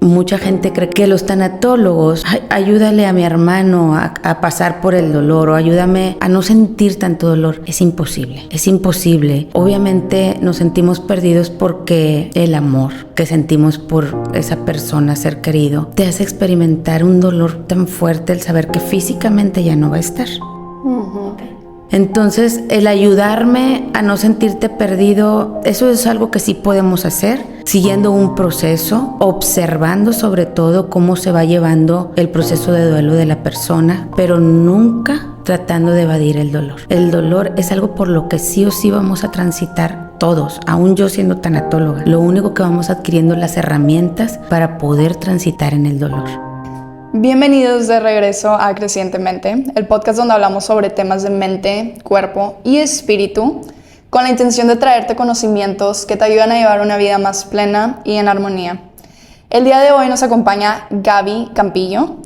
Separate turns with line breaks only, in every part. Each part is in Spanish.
Mucha gente cree que los tanatólogos, ayúdale a mi hermano a pasar por el dolor o ayúdame a no sentir tanto dolor. Es imposible, es imposible. Obviamente nos sentimos perdidos porque el amor que sentimos por esa persona, ser querido, te hace experimentar un dolor tan fuerte el saber que físicamente ya no va a estar. Entonces, el ayudarme a no sentirte perdido, eso es algo que sí podemos hacer, siguiendo un proceso, observando sobre todo cómo se va llevando el proceso de duelo de la persona, pero nunca tratando de evadir el dolor. El dolor es algo por lo que sí o sí vamos a transitar todos, aún yo siendo tanatóloga. Lo único que vamos adquiriendo las herramientas para poder transitar en el dolor.
Bienvenidos de regreso a Crecientemente, el podcast donde hablamos sobre temas de mente, cuerpo y espíritu, con la intención de traerte conocimientos que te ayudan a llevar una vida más plena y en armonía. El día de hoy nos acompaña Gaby Campillo.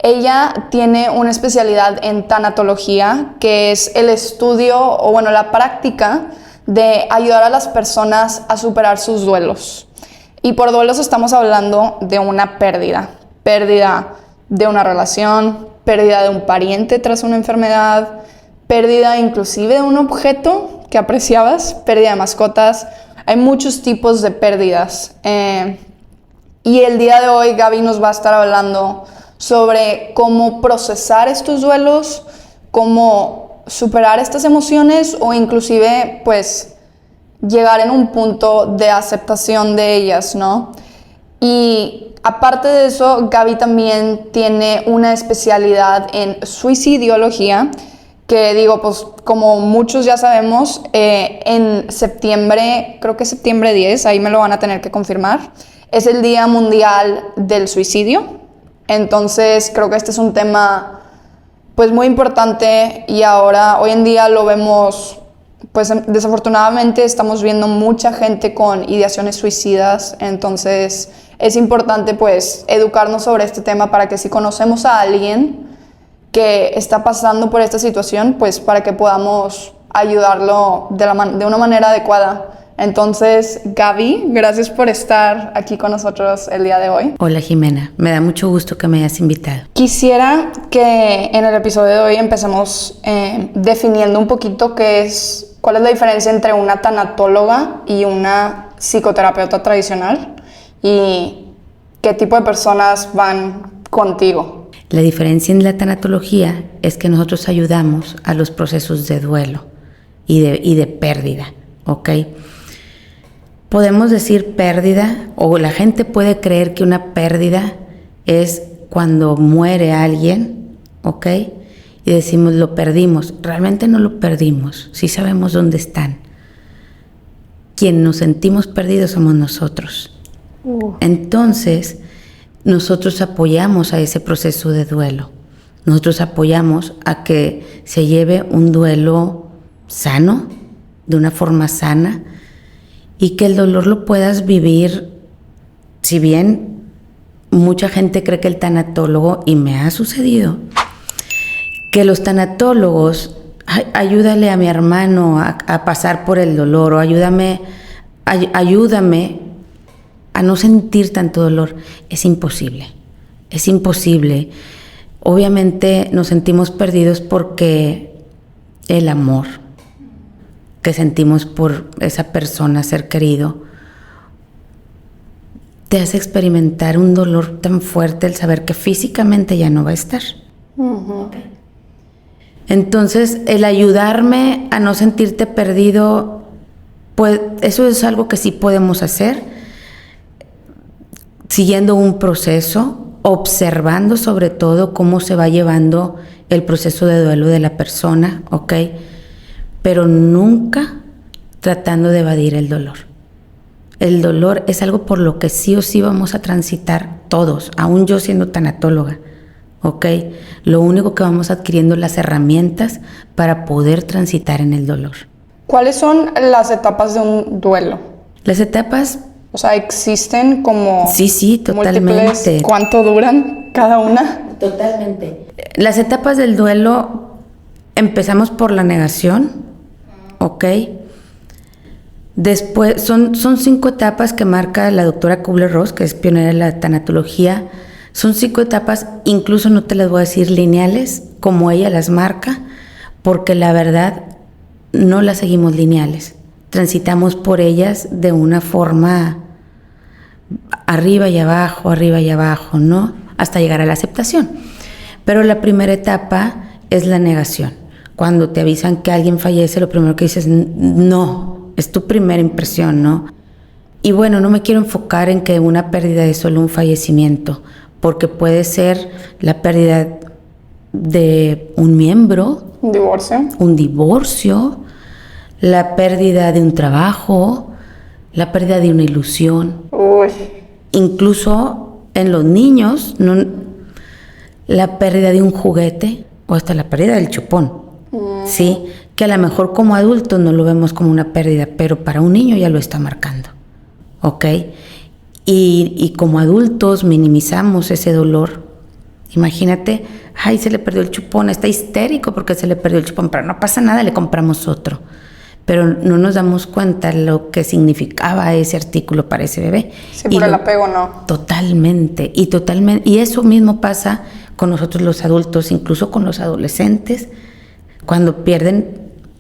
Ella tiene una especialidad en tanatología, que es el estudio o la práctica de ayudar a las personas a superar sus duelos. Y por duelos estamos hablando de una pérdida de una relación, pérdida de un pariente tras una enfermedad, pérdida inclusive de un objeto que apreciabas, pérdida de mascotas. Hay muchos tipos de pérdidas. Y el día de hoy Gaby nos va a estar hablando sobre cómo procesar estos duelos, cómo superar estas emociones o inclusive pues llegar en un punto de aceptación de ellas, ¿no? Y aparte de eso, Gaby también tiene una especialidad en suicidología, que pues como muchos ya sabemos, en septiembre, creo que septiembre 10, ahí me lo van a tener que confirmar, es el Día Mundial del Suicidio. Entonces creo que este es un tema pues muy importante y hoy en día lo vemos, pues desafortunadamente estamos viendo mucha gente con ideaciones suicidas. Entonces es importante pues educarnos sobre este tema para que si conocemos a alguien que está pasando por esta situación, pues para que podamos ayudarlo de una manera adecuada. Entonces, Gaby, gracias por estar aquí con nosotros el día de hoy.
Hola Jimena, me da mucho gusto que me hayas invitado.
Quisiera que en el episodio de hoy empecemos definiendo un poquito cuál es la diferencia entre una tanatóloga y una psicoterapeuta tradicional y qué tipo de personas van contigo.
La diferencia en la tanatología es que nosotros ayudamos a los procesos de duelo y de pérdida, ¿ok? Podemos decir pérdida, o la gente puede creer que una pérdida es cuando muere alguien, ¿ok? Y decimos lo perdimos. Realmente no lo perdimos, sí sabemos dónde están. Quien nos sentimos perdidos somos nosotros. Entonces, nosotros apoyamos a ese proceso de duelo. Nosotros apoyamos a que se lleve un duelo sano, de una forma sana, y que el dolor lo puedas vivir. Si bien mucha gente cree que el tanatólogo, y me ha sucedido, que los tanatólogos, ayúdale a mi hermano a pasar por el dolor o ayúdame a no sentir tanto dolor. Es imposible, es imposible. Obviamente nos sentimos perdidos porque el amor que sentimos por esa persona, ser querido, te hace experimentar un dolor tan fuerte el saber que físicamente ya no va a estar. Entonces, el ayudarme a no sentirte perdido, pues eso es algo que sí podemos hacer, siguiendo un proceso, observando sobre todo cómo se va llevando el proceso de duelo de la persona, ¿ok? Pero nunca tratando de evadir el dolor. El dolor es algo por lo que sí o sí vamos a transitar todos, aún yo siendo tanatóloga, ¿ok? Lo único que vamos adquiriendo las herramientas para poder transitar en el dolor.
¿Cuáles son las etapas de un duelo?
Las etapas...
O sea, ¿existen como
Sí, totalmente.
múltiples? ¿Cuánto duran cada una?
Totalmente. Las etapas del duelo, empezamos por la negación, ¿ok? Después, son 5 etapas que marca la doctora Kubler-Ross, que es pionera de la tanatología. Son 5 etapas, incluso no te las voy a decir lineales, como ella las marca, porque la verdad no las seguimos lineales. Transitamos por ellas de una forma arriba y abajo, ¿no? Hasta llegar a la aceptación. Pero la primera etapa es la negación. Cuando te avisan que alguien fallece, lo primero que dices, no, es tu primera impresión, ¿no? Y bueno, no me quiero enfocar en que una pérdida es solo un fallecimiento, porque puede ser la pérdida de un miembro, un divorcio, la pérdida de un trabajo, la pérdida de una ilusión.
Uy.
Incluso en los niños, la pérdida de un juguete o hasta la pérdida del chupón. Sí, que a lo mejor como adultos no lo vemos como una pérdida, pero para un niño ya lo está marcando, ¿ok? Y como adultos minimizamos ese dolor. Imagínate, ay, se le perdió el chupón, está histérico porque se le perdió el chupón, pero no pasa nada, le compramos otro. Pero no nos damos cuenta lo que significaba ese artículo para ese bebé.
Sí, por el apego, ¿no?
Totalmente. Y eso mismo pasa con nosotros los adultos, incluso con los adolescentes, cuando pierden,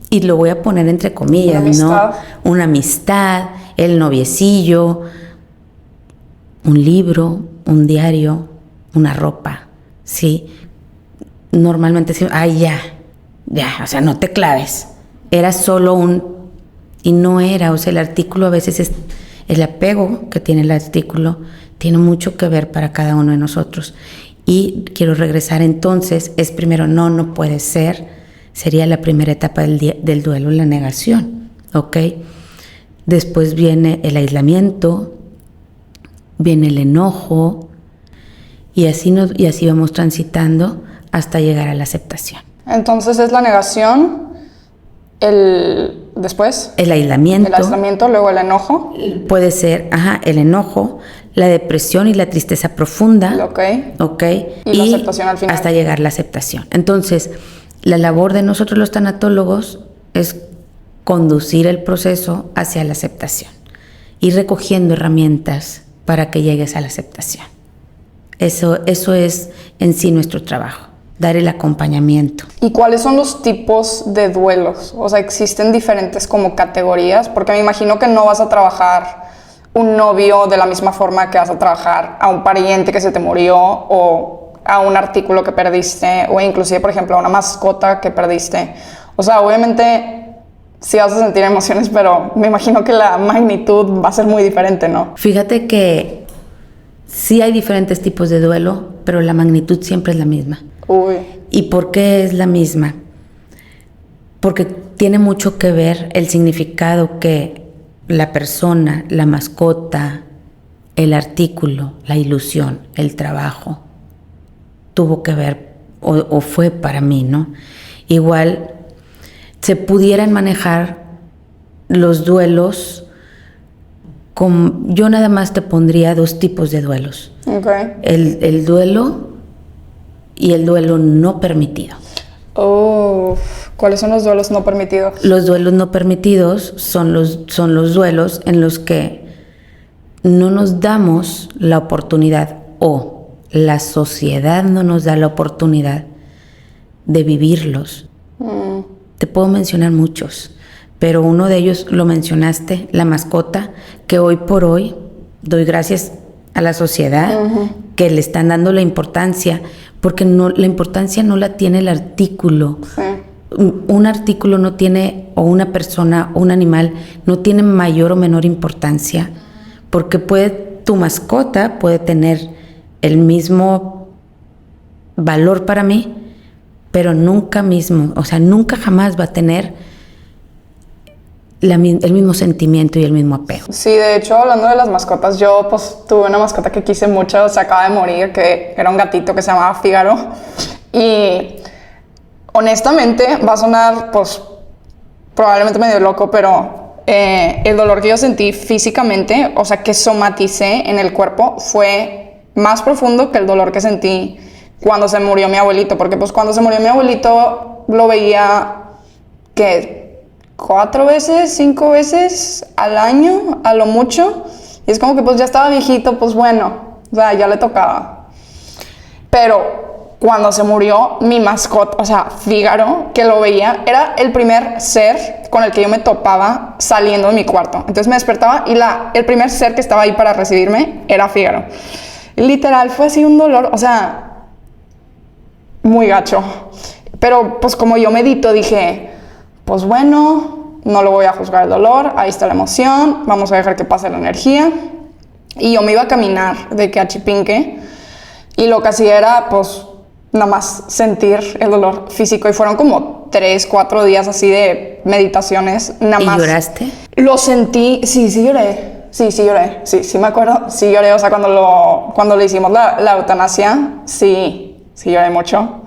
y lo voy a poner entre comillas, ¿no? Una amistad, el noviecillo, un libro, un diario, una ropa, ¿sí? Normalmente decimos, ay, ya, o sea, no te claves. Era solo y no era, o sea, el artículo a veces es, el apego que tiene el artículo tiene mucho que ver para cada uno de nosotros. Y quiero regresar entonces, es primero, no puede ser, sería la primera etapa del duelo, la negación, ¿ok? Después viene el aislamiento, viene el enojo, y así vamos transitando hasta llegar a la aceptación.
Entonces es la negación, después
el aislamiento,
luego el enojo.
Puede ser, el enojo, la depresión y la tristeza profunda.
Ok. Y la aceptación al final.
Hasta llegar a la aceptación. Entonces, la labor de nosotros los tanatólogos es conducir el proceso hacia la aceptación, ir recogiendo herramientas para que llegues a la aceptación. Eso es en sí nuestro trabajo, dar el acompañamiento.
¿Y cuáles son los tipos de duelos? O sea, ¿existen diferentes como categorías? Porque me imagino que no vas a trabajar un novio de la misma forma que vas a trabajar a un pariente que se te murió, o a un artículo que perdiste, o inclusive, por ejemplo, a una mascota que perdiste. O sea, obviamente sí vas a sentir emociones, pero me imagino que la magnitud va a ser muy diferente, ¿no?
Fíjate que sí hay diferentes tipos de duelo, pero la magnitud siempre es la misma.
Uy.
¿Y por qué es la misma? Porque tiene mucho que ver el significado que la persona, la mascota, el artículo, la ilusión, el trabajo tuvo que ver o fue para mí, ¿no? Igual se pudieran manejar los duelos yo nada más te pondría 2 tipos de duelos.
Okay.
El duelo y el duelo no permitido.
¿Cuáles son los duelos no permitidos?
Los duelos no permitidos son los duelos en los que no nos damos la oportunidad, o la sociedad no nos da la oportunidad de vivirlos. Te puedo mencionar muchos, pero uno de ellos lo mencionaste, la mascota, que hoy por hoy doy gracias a la sociedad que le están dando la importancia, porque la importancia no la tiene el artículo.
Sí.
Un artículo no tiene, o una persona, o un animal, no tiene mayor o menor importancia, porque tu mascota puede tener el mismo valor para mí, pero nunca jamás va a tener el mismo sentimiento y el mismo apego.
Sí, de hecho, hablando de las mascotas, yo pues tuve una mascota que quise mucho, se acaba de morir, que era un gatito que se llamaba Fígaro, y honestamente va a sonar pues probablemente medio loco, pero el dolor que yo sentí físicamente, o sea, que somaticé en el cuerpo, fue más profundo que el dolor que sentí cuando se murió mi abuelito, porque pues cuando se murió mi abuelito lo veía que 4 veces, 5 veces al año, a lo mucho. Y es como que pues ya estaba viejito, pues bueno, o sea, ya le tocaba. Pero cuando se murió mi mascota, o sea, Fígaro, que lo veía, era el primer ser con el que yo me topaba saliendo de mi cuarto. Entonces me despertaba y el primer ser que estaba ahí para recibirme era Fígaro. Y literal, fue así un dolor, o sea, muy gacho. Pero pues como yo medito, dije, pues bueno, no lo voy a juzgar el dolor, ahí está la emoción, vamos a dejar que pase la energía. Y yo me iba a caminar de que a Chipinque, y lo que hacía era, pues, nada más sentir el dolor físico. Y fueron como 3, 4 días así de meditaciones, nada más.
¿Y lloraste?
Lo sentí, sí lloré. Sí lloré, sí me acuerdo, sí lloré, o sea, cuando le hicimos la eutanasia, sí lloré mucho.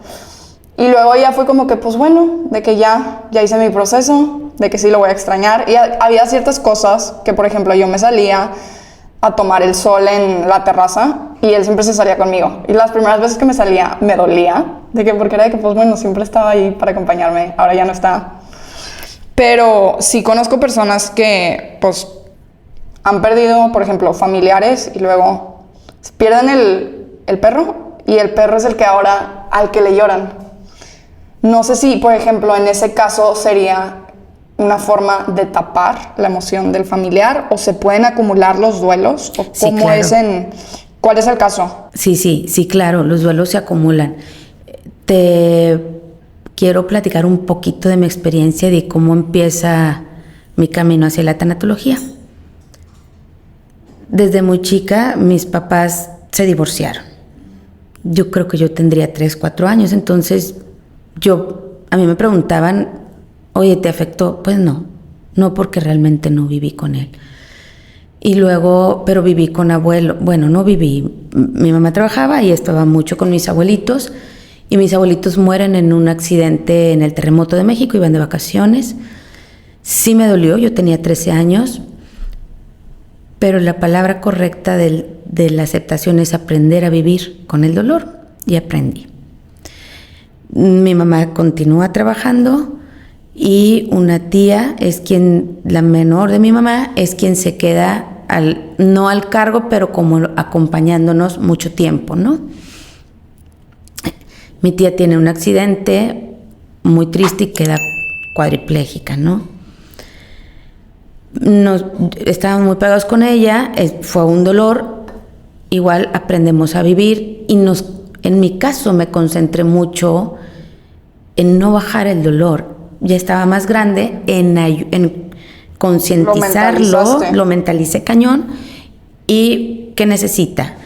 Y luego ya fue como que, pues bueno, de que ya hice mi proceso, de que sí lo voy a extrañar. Y había ciertas cosas que, por ejemplo, yo me salía a tomar el sol en la terraza y él siempre se salía conmigo. Y las primeras veces que me salía me dolía, porque era de que, pues bueno, siempre estaba ahí para acompañarme, ahora ya no está. Pero sí conozco personas que, pues, han perdido, por ejemplo, familiares y luego pierden el perro y el perro es el que ahora, al que le lloran. No sé si, por ejemplo, en ese caso sería una forma de tapar la emoción del familiar o se pueden acumular los duelos o
Sí,
cómo
claro.
¿Cuál es el caso?
Sí, claro, los duelos se acumulan. Te quiero platicar un poquito de mi experiencia de cómo empieza mi camino hacia la tanatología. Desde muy chica, mis papás se divorciaron. Yo creo que yo tendría 3, 4 años, entonces a mí me preguntaban, oye, ¿te afectó? Pues no porque realmente no viví con él. Y luego, pero viví con abuelo. Bueno, no viví. Mi mamá trabajaba y estaba mucho con mis abuelitos. Y mis abuelitos mueren en un accidente en el terremoto de México, iban de vacaciones. Sí me dolió, yo tenía 13 años. Pero la palabra correcta de la aceptación es aprender a vivir con el dolor. Y aprendí. Mi mamá continúa trabajando. Y una tía la menor de mi mamá, es quien se queda, no al cargo, pero como acompañándonos mucho tiempo, ¿no? Mi tía tiene un accidente muy triste y queda cuadriplégica, ¿no? Estábamos muy pegados con ella, fue un dolor, igual aprendemos a vivir y en mi caso me concentré mucho en no bajar el dolor. Ya estaba más grande, en concientizarlo, lo mentalicé cañón. ¿Y qué necesita?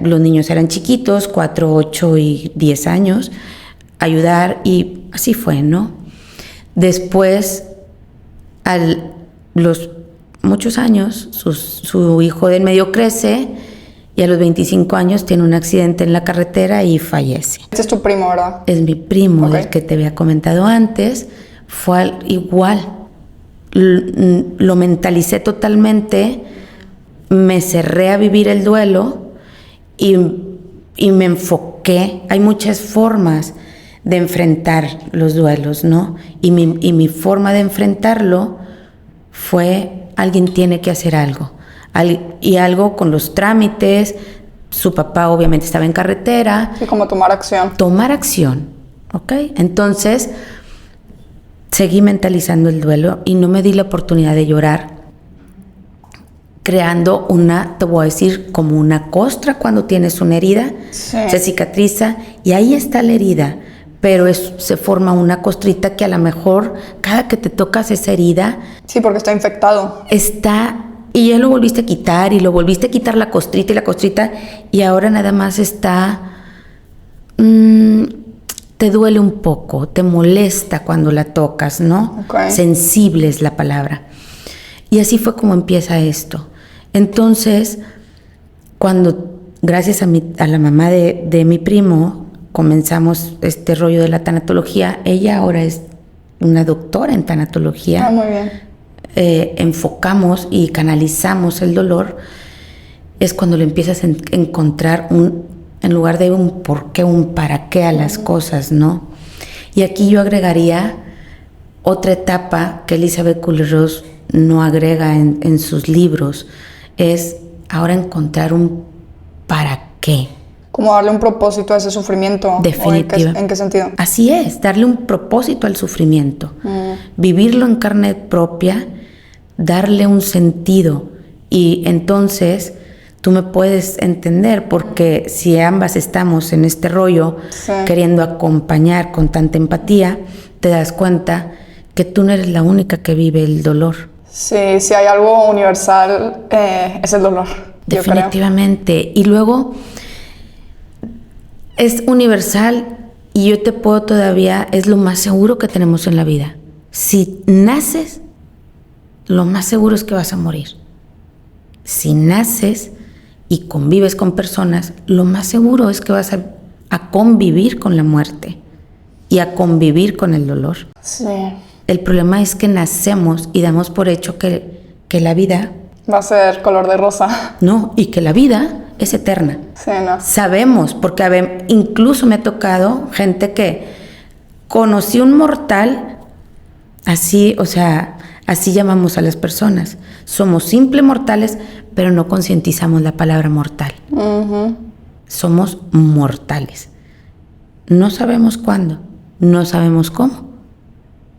Los niños eran chiquitos, 4, 8 y 10 años, ayudar, y así fue, ¿no? Después, los muchos años, su hijo del medio crece y a los 25 años tiene un accidente en la carretera y fallece.
Este es tu primo, ¿verdad?
Es mi primo,
Okay.
Del que te había comentado antes. Fue igual. Lo mentalicé totalmente, me cerré a vivir el duelo y me enfoqué. Hay muchas formas de enfrentar los duelos, ¿no? Y mi forma de enfrentarlo fue, alguien tiene que hacer algo. Y algo con los trámites. Su papá obviamente estaba en carretera.
Sí, como tomar acción.
Tomar acción, ¿ok? Entonces, seguí mentalizando el duelo y no me di la oportunidad de llorar, creando te voy a decir, como una costra cuando tienes una herida,
Sí.
se cicatriza y ahí está la herida, pero se forma una costrita que a lo mejor cada que te tocas esa herida,
Sí, porque está infectado.
y ya lo volviste a quitar y lo volviste a quitar la costrita y ahora nada más está, te duele un poco, te molesta cuando la tocas, ¿no?
Okay.
Sensible es la palabra. Y así fue como empieza esto. Entonces, cuando gracias a la mamá de mi primo comenzamos este rollo de la tanatología, ella ahora es una doctora en tanatología.
Muy bien.
Enfocamos y canalizamos el dolor, es cuando le empiezas a encontrar en lugar de un por qué, un para qué a las cosas, ¿no? Y aquí yo agregaría Otra etapa que Elizabeth Kubler-Ross no agrega en sus libros es ahora encontrar un para qué.
Como darle un propósito a ese sufrimiento.
Definitiva.
¿En qué sentido?
Así es, darle un propósito al sufrimiento. Vivirlo en carne propia, darle un sentido. Y entonces tú me puedes entender, porque si ambas estamos en este rollo, queriendo acompañar con tanta empatía, te das cuenta que tú no eres la única que vive el dolor.
Sí, si hay algo universal, es el dolor.
Definitivamente. Y luego es universal y yo te puedo todavía, es lo más seguro que tenemos en la vida. Si naces, lo más seguro es que vas a morir. Si naces y convives con personas, lo más seguro es que vas a convivir con la muerte y a convivir con el dolor.
Sí.
El problema es que nacemos y damos por hecho que la vida
va a ser color de rosa.
No, y que la vida es eterna.
Sí, no.
Sabemos, porque incluso me ha tocado gente que conocí un mortal, así, o sea, así llamamos a las personas. Somos simples mortales, pero no concientizamos la palabra mortal. Somos mortales. No sabemos cuándo, no sabemos cómo,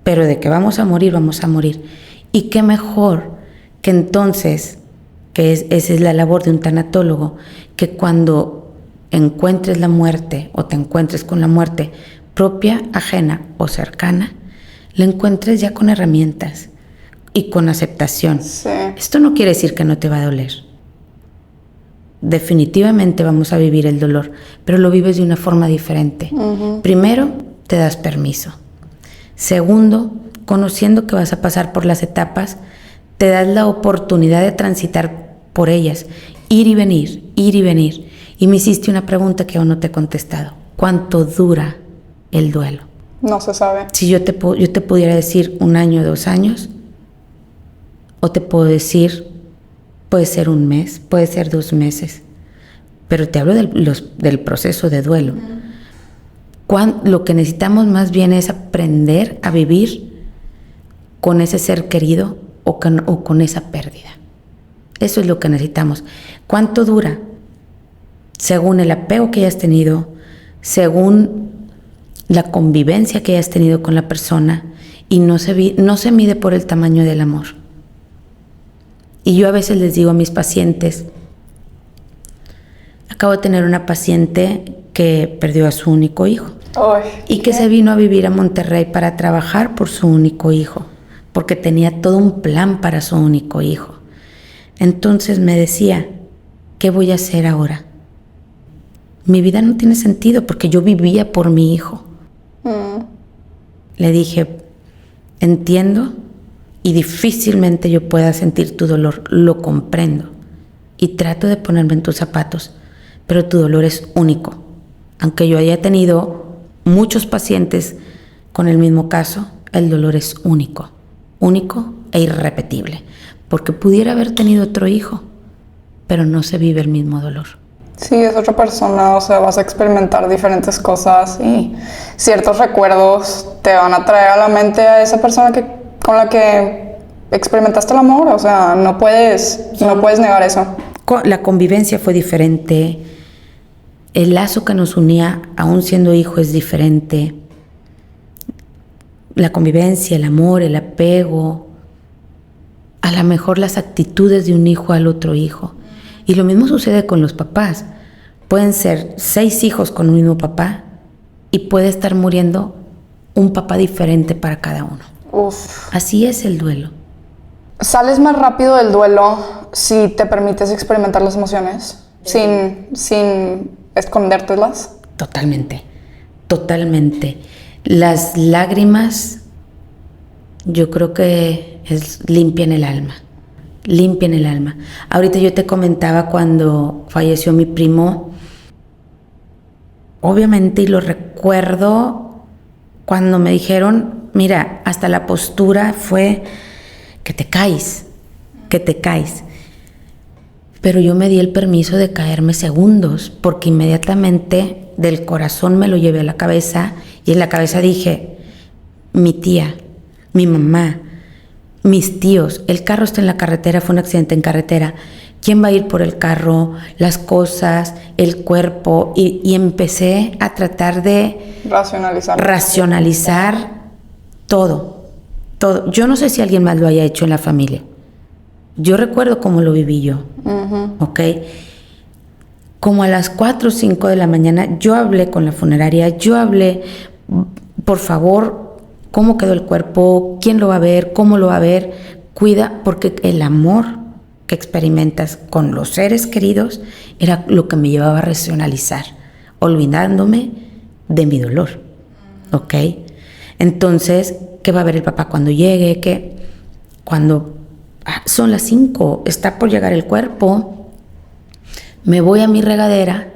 pero de que vamos a morir, vamos a morir. Y qué mejor que entonces, esa es la labor de un tanatólogo, que cuando encuentres la muerte o te encuentres con la muerte propia, ajena o cercana, la encuentres ya con herramientas y con aceptación.
Sí.
Esto no quiere decir que no te va a doler. Definitivamente vamos a vivir el dolor, pero lo vives de una forma diferente. Primero, te das permiso. Segundo, conociendo que vas a pasar por las etapas, te das la oportunidad de transitar por ellas, ir y venir, ir y venir. Y me hiciste una pregunta que aún no te he contestado. ¿Cuánto dura el duelo?
No se sabe.
Si yo te pudiera decir 1 año, 2 años, o te puedo decir, puede ser 1 mes, puede ser 2 meses, pero te hablo del proceso de duelo. Lo que necesitamos más bien es aprender a vivir con ese ser querido o con esa pérdida. Eso es lo que necesitamos. ¿Cuánto dura? Según el apego que hayas tenido, según la convivencia que hayas tenido con la persona, y no se mide por el tamaño del amor. Y yo a veces les digo a mis pacientes, acabo de tener una paciente que perdió a su único hijo. Y que se vino a vivir a Monterrey para trabajar por su único hijo, porque tenía todo un plan para su único hijo. Entonces me decía, ¿qué voy a hacer ahora? Mi vida no tiene sentido porque yo vivía por mi hijo. Le dije, entiendo y difícilmente yo pueda sentir tu dolor, lo comprendo y trato de ponerme en tus zapatos, pero tu dolor es único. Aunque yo haya tenido muchos pacientes con el mismo caso, el dolor es único e irrepetible, porque pudiera haber tenido otro hijo, pero no se vive el mismo dolor.
Sí, es otra persona, o sea, vas a experimentar diferentes cosas y ciertos recuerdos te van a traer a la mente a esa persona con la que experimentaste el amor, o sea, no puedes negar eso.
La convivencia fue diferente, el lazo que nos unía, aún siendo hijo, es diferente. La convivencia, el amor, el apego, a lo mejor las actitudes de un hijo al otro hijo. Y lo mismo sucede con los papás. Pueden ser 6 hijos con un mismo papá y puede estar muriendo un papá diferente para cada uno. Así es el duelo.
¿Sales más rápido del duelo si te permites experimentar las emociones sin escondértelas?
Totalmente. Las lágrimas, yo creo que limpian el alma. Ahorita yo te comentaba cuando falleció mi primo, obviamente, y lo recuerdo cuando me dijeron, mira, hasta la postura fue que te caes. Pero yo me di el permiso de caerme segundos, porque inmediatamente del corazón me lo llevé a la cabeza y en la cabeza dije, mi tía mi mamá, mis tíos. El carro está en la carretera, fue un accidente en carretera. ¿Quién va a ir por el carro? Las cosas, el cuerpo. Y empecé a tratar de racionalizar todo. Yo no sé si alguien más lo haya hecho en la familia. Yo recuerdo cómo lo viví yo. ¿Ok? Como a las 4 o 5 de la mañana, yo hablé con la funeraria, por favor, ¿cómo quedó el cuerpo? ¿Quién lo va a ver? ¿Cómo lo va a ver? Cuida, porque el amor que experimentas con los seres queridos era lo que me llevaba a racionalizar, olvidándome de mi dolor. ¿Ok? Entonces, ¿qué va a ver el papá cuando llegue? ¿Qué? Cuando son las 5, está por llegar el cuerpo, me voy a mi regadera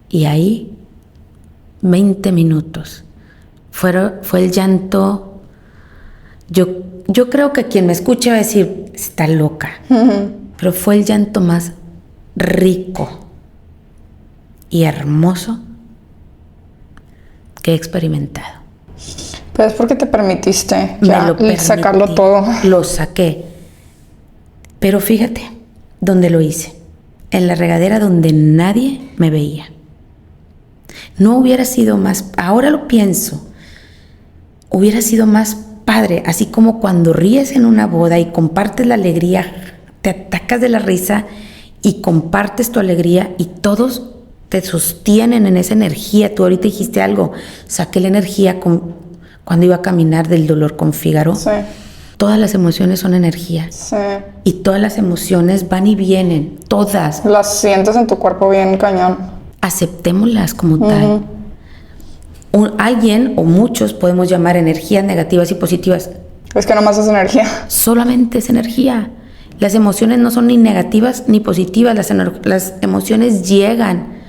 y ahí 20 minutos. Fue el llanto. Yo creo que quien me escuche va a decir, está loca. Pero fue el llanto más rico y hermoso que he experimentado.
Pero es porque te permitiste sacarlo todo.
Lo saqué. Pero fíjate dónde lo hice. En la regadera donde nadie me veía. No hubiera sido más, ahora lo pienso, hubiera sido más padre, así como cuando ríes en una boda y compartes la alegría, te atacas de la risa y compartes tu alegría y todos te sostienen en esa energía. Tú ahorita dijiste algo, saqué la energía cuando iba a caminar del dolor con Fígaro.
Sí.
Todas las emociones son energía.
Sí.
Y todas las emociones van y vienen, todas.
Las sientes en tu cuerpo bien cañón.
Aceptémoslas como tal. Alguien o muchos podemos llamar energías negativas y positivas.
Es que nomás es energía.
Solamente es energía. Las emociones no son ni negativas ni positivas. Las emociones llegan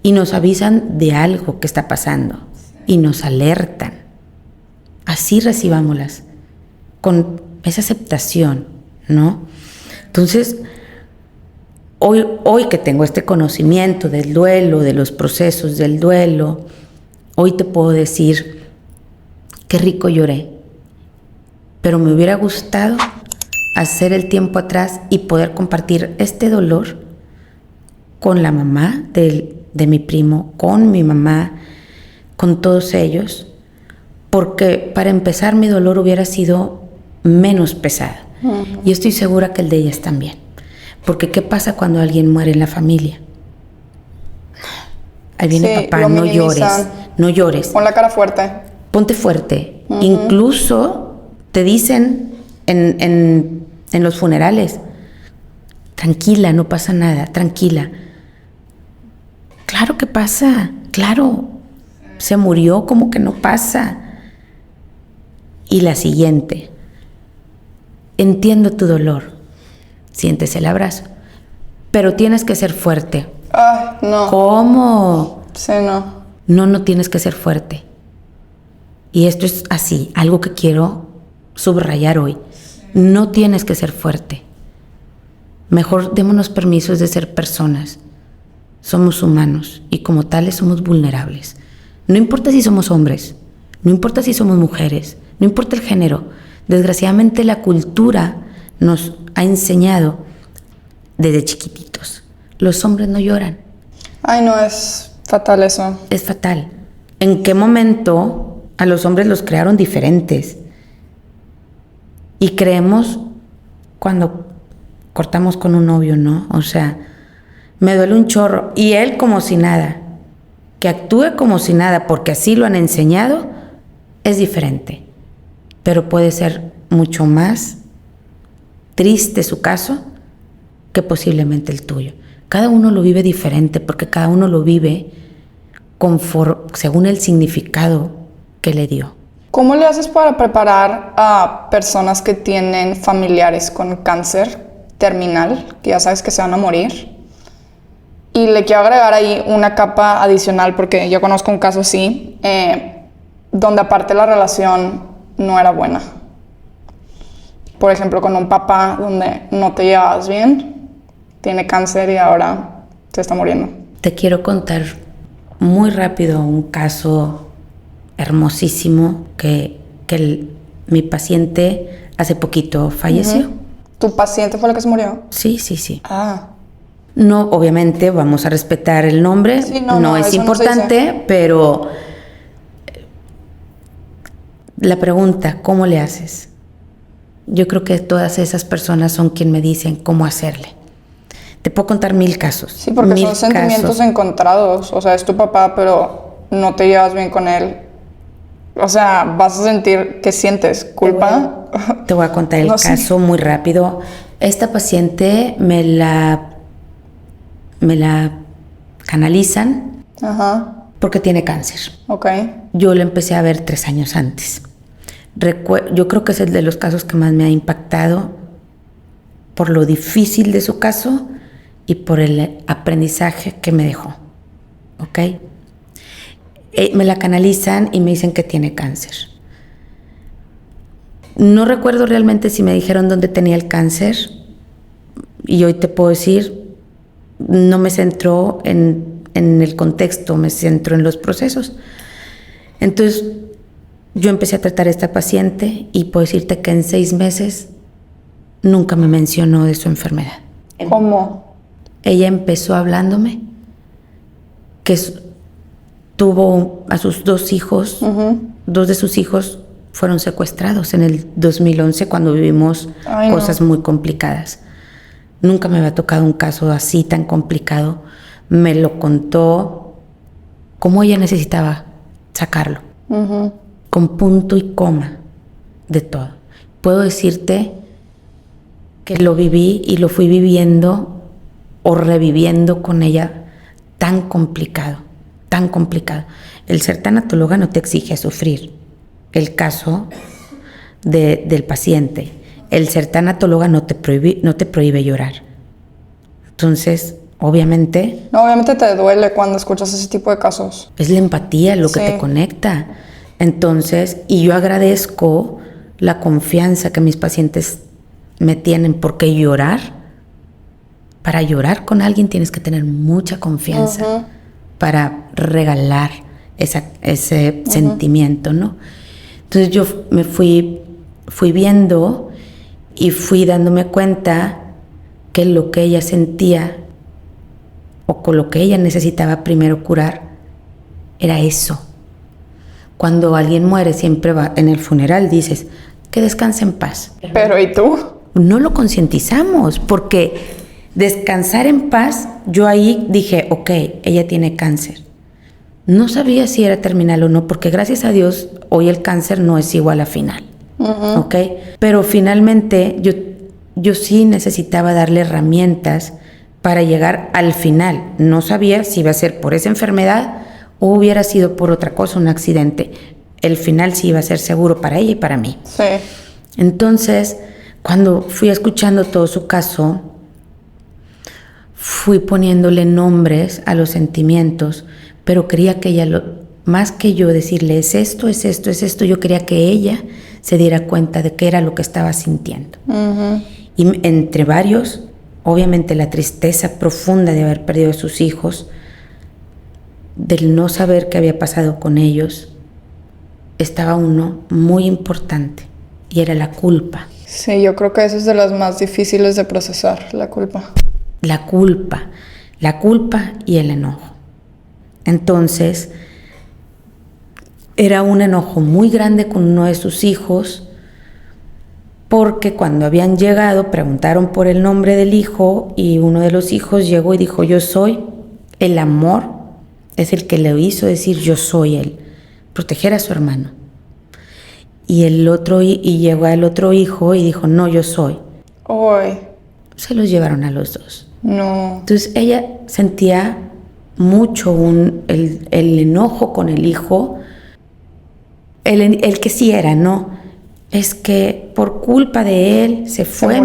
y nos avisan de algo que está pasando y nos alertan. Así recibámoslas, con esa aceptación, ¿no? Entonces, hoy que tengo este conocimiento del duelo, de los procesos del duelo, hoy te puedo decir, qué rico lloré, pero me hubiera gustado hacer el tiempo atrás y poder compartir este dolor con la mamá de mi primo, con mi mamá, con todos ellos, porque para empezar mi dolor hubiera sido menos pesado. Y estoy segura que el de ellas también. Porque ¿qué pasa cuando alguien muere en la familia? Ahí viene papá, no llores.
Pon la cara fuerte.
Ponte fuerte. Incluso te dicen en los funerales, tranquila, no pasa nada, tranquila. Claro que pasa, claro. Se murió, como que no pasa. Y la siguiente, entiendo tu dolor, sientes el abrazo, pero tienes que ser fuerte.
Ay, no.
¿Cómo?
Sí, no.
No tienes que ser fuerte. Y esto es así, algo que quiero subrayar hoy. No tienes que ser fuerte. Mejor démonos permisos de ser personas. Somos humanos y como tales somos vulnerables. No importa si somos hombres, no importa si somos mujeres, no importa el género. Desgraciadamente la cultura nos ha enseñado desde chiquititos. Los hombres no lloran.
Ay, no, es fatal eso.
Es fatal. ¿En qué momento a los hombres los crearon diferentes? Y creemos cuando cortamos con un novio, ¿no? O sea, me duele un chorro. Y él como si nada. Que actúe como si nada porque así lo han enseñado, es diferente. Pero puede ser mucho más triste su caso que posiblemente el tuyo. Cada uno lo vive diferente porque cada uno lo vive según el significado que le dio.
¿Cómo le haces para preparar a personas que tienen familiares con cáncer terminal, que ya sabes que se van a morir? Y le quiero agregar ahí una capa adicional porque yo conozco un caso así, donde aparte la relación no era buena. Por ejemplo, con un papá donde no te llevabas bien, tiene cáncer y ahora se está muriendo.
Te quiero contar muy rápido un caso hermosísimo que Mi paciente hace poquito falleció.
¿Tu paciente fue la que se murió?
Sí, sí, sí.
Ah.
No, obviamente vamos a respetar el nombre,
Sí,
no es
eso no se
importante,
dice.
pero la pregunta, ¿cómo le haces? Yo creo que todas esas personas son quien me dicen cómo hacerle. Te puedo contar 1000 casos.
Sí, porque
1000
son sentimientos
casos.
encontrados. O sea, es tu papá, pero no te llevas bien con él. O sea, vas a sentir, ¿qué sientes? ¿Culpa?
Te voy a contar el
No sé.
caso muy rápido. Esta paciente me la canalizan
Ajá,
porque tiene cáncer.
ok.
Yo la empecé a ver 3 años antes. Yo creo que es el de los casos que más me ha impactado por lo difícil de su caso y por el aprendizaje que me dejó. ¿Ok? Me la canalizan y me dicen que tiene cáncer. No recuerdo realmente si me dijeron dónde tenía el cáncer y hoy te puedo decir, no me centró en el contexto, me centró en los procesos. Entonces, yo empecé a tratar a esta paciente y puedo decirte que en 6 meses nunca me mencionó de su enfermedad.
¿Cómo?
Ella empezó hablándome que tuvo a sus 2 hijos, 2 de sus hijos fueron secuestrados en el 2011 cuando vivimos cosas muy complicadas. Nunca me había tocado un caso así tan complicado. Me lo contó cómo ella necesitaba sacarlo, con punto y coma de todo. Puedo decirte que lo viví y lo fui viviendo o reviviendo con ella tan complicado, tan complicado. El ser tanatóloga no te exige sufrir. El caso del paciente, el ser tanatóloga no te prohíbe llorar. Entonces, obviamente...
No, obviamente te duele cuando escuchas ese tipo de casos.
Es la empatía lo que
Sí.
te conecta. Entonces, y yo agradezco la confianza que mis pacientes me tienen, porque para llorar con alguien tienes que tener mucha confianza para regalar ese sentimiento, ¿no? Entonces yo me fui viendo y fui dándome cuenta que lo que ella sentía o con lo que ella necesitaba primero curar era eso. Cuando alguien muere siempre va en el funeral dices que descanse en paz.
Pero ¿y tú?
No lo concientizamos porque descansar en paz, yo ahí dije, ok, ella tiene cáncer. No sabía si era terminal o no, porque gracias a Dios hoy el cáncer no es igual a final, ¿ok? Pero finalmente yo sí necesitaba darle herramientas para llegar al final. No sabía si iba a ser por esa enfermedad o hubiera sido por otra cosa, un accidente. El final sí iba a ser seguro para ella y para mí.
Sí.
Entonces, cuando fui escuchando todo su caso, fui poniéndole nombres a los sentimientos, pero quería que ella, más que yo decirle es esto, es esto, es esto, yo quería que ella se diera cuenta de qué era lo que estaba sintiendo. Y entre varios, obviamente la tristeza profunda de haber perdido a sus hijos, del no saber qué había pasado con ellos, estaba uno muy importante y era la culpa.
Sí, yo creo que esa es de las más difíciles de procesar, la culpa.
La culpa y el enojo. Entonces, era un enojo muy grande con uno de sus hijos, porque cuando habían llegado preguntaron por el nombre del hijo y uno de los hijos llegó y dijo, yo soy. El amor es el que le hizo decir yo soy él, proteger a su hermano. Y llegó el otro hijo y dijo, no, yo soy.
Ay,
Se los llevaron a los 2.
no.
Entonces ella sentía mucho el enojo con el hijo, el que sí era, ¿no? Es que por culpa de él se fue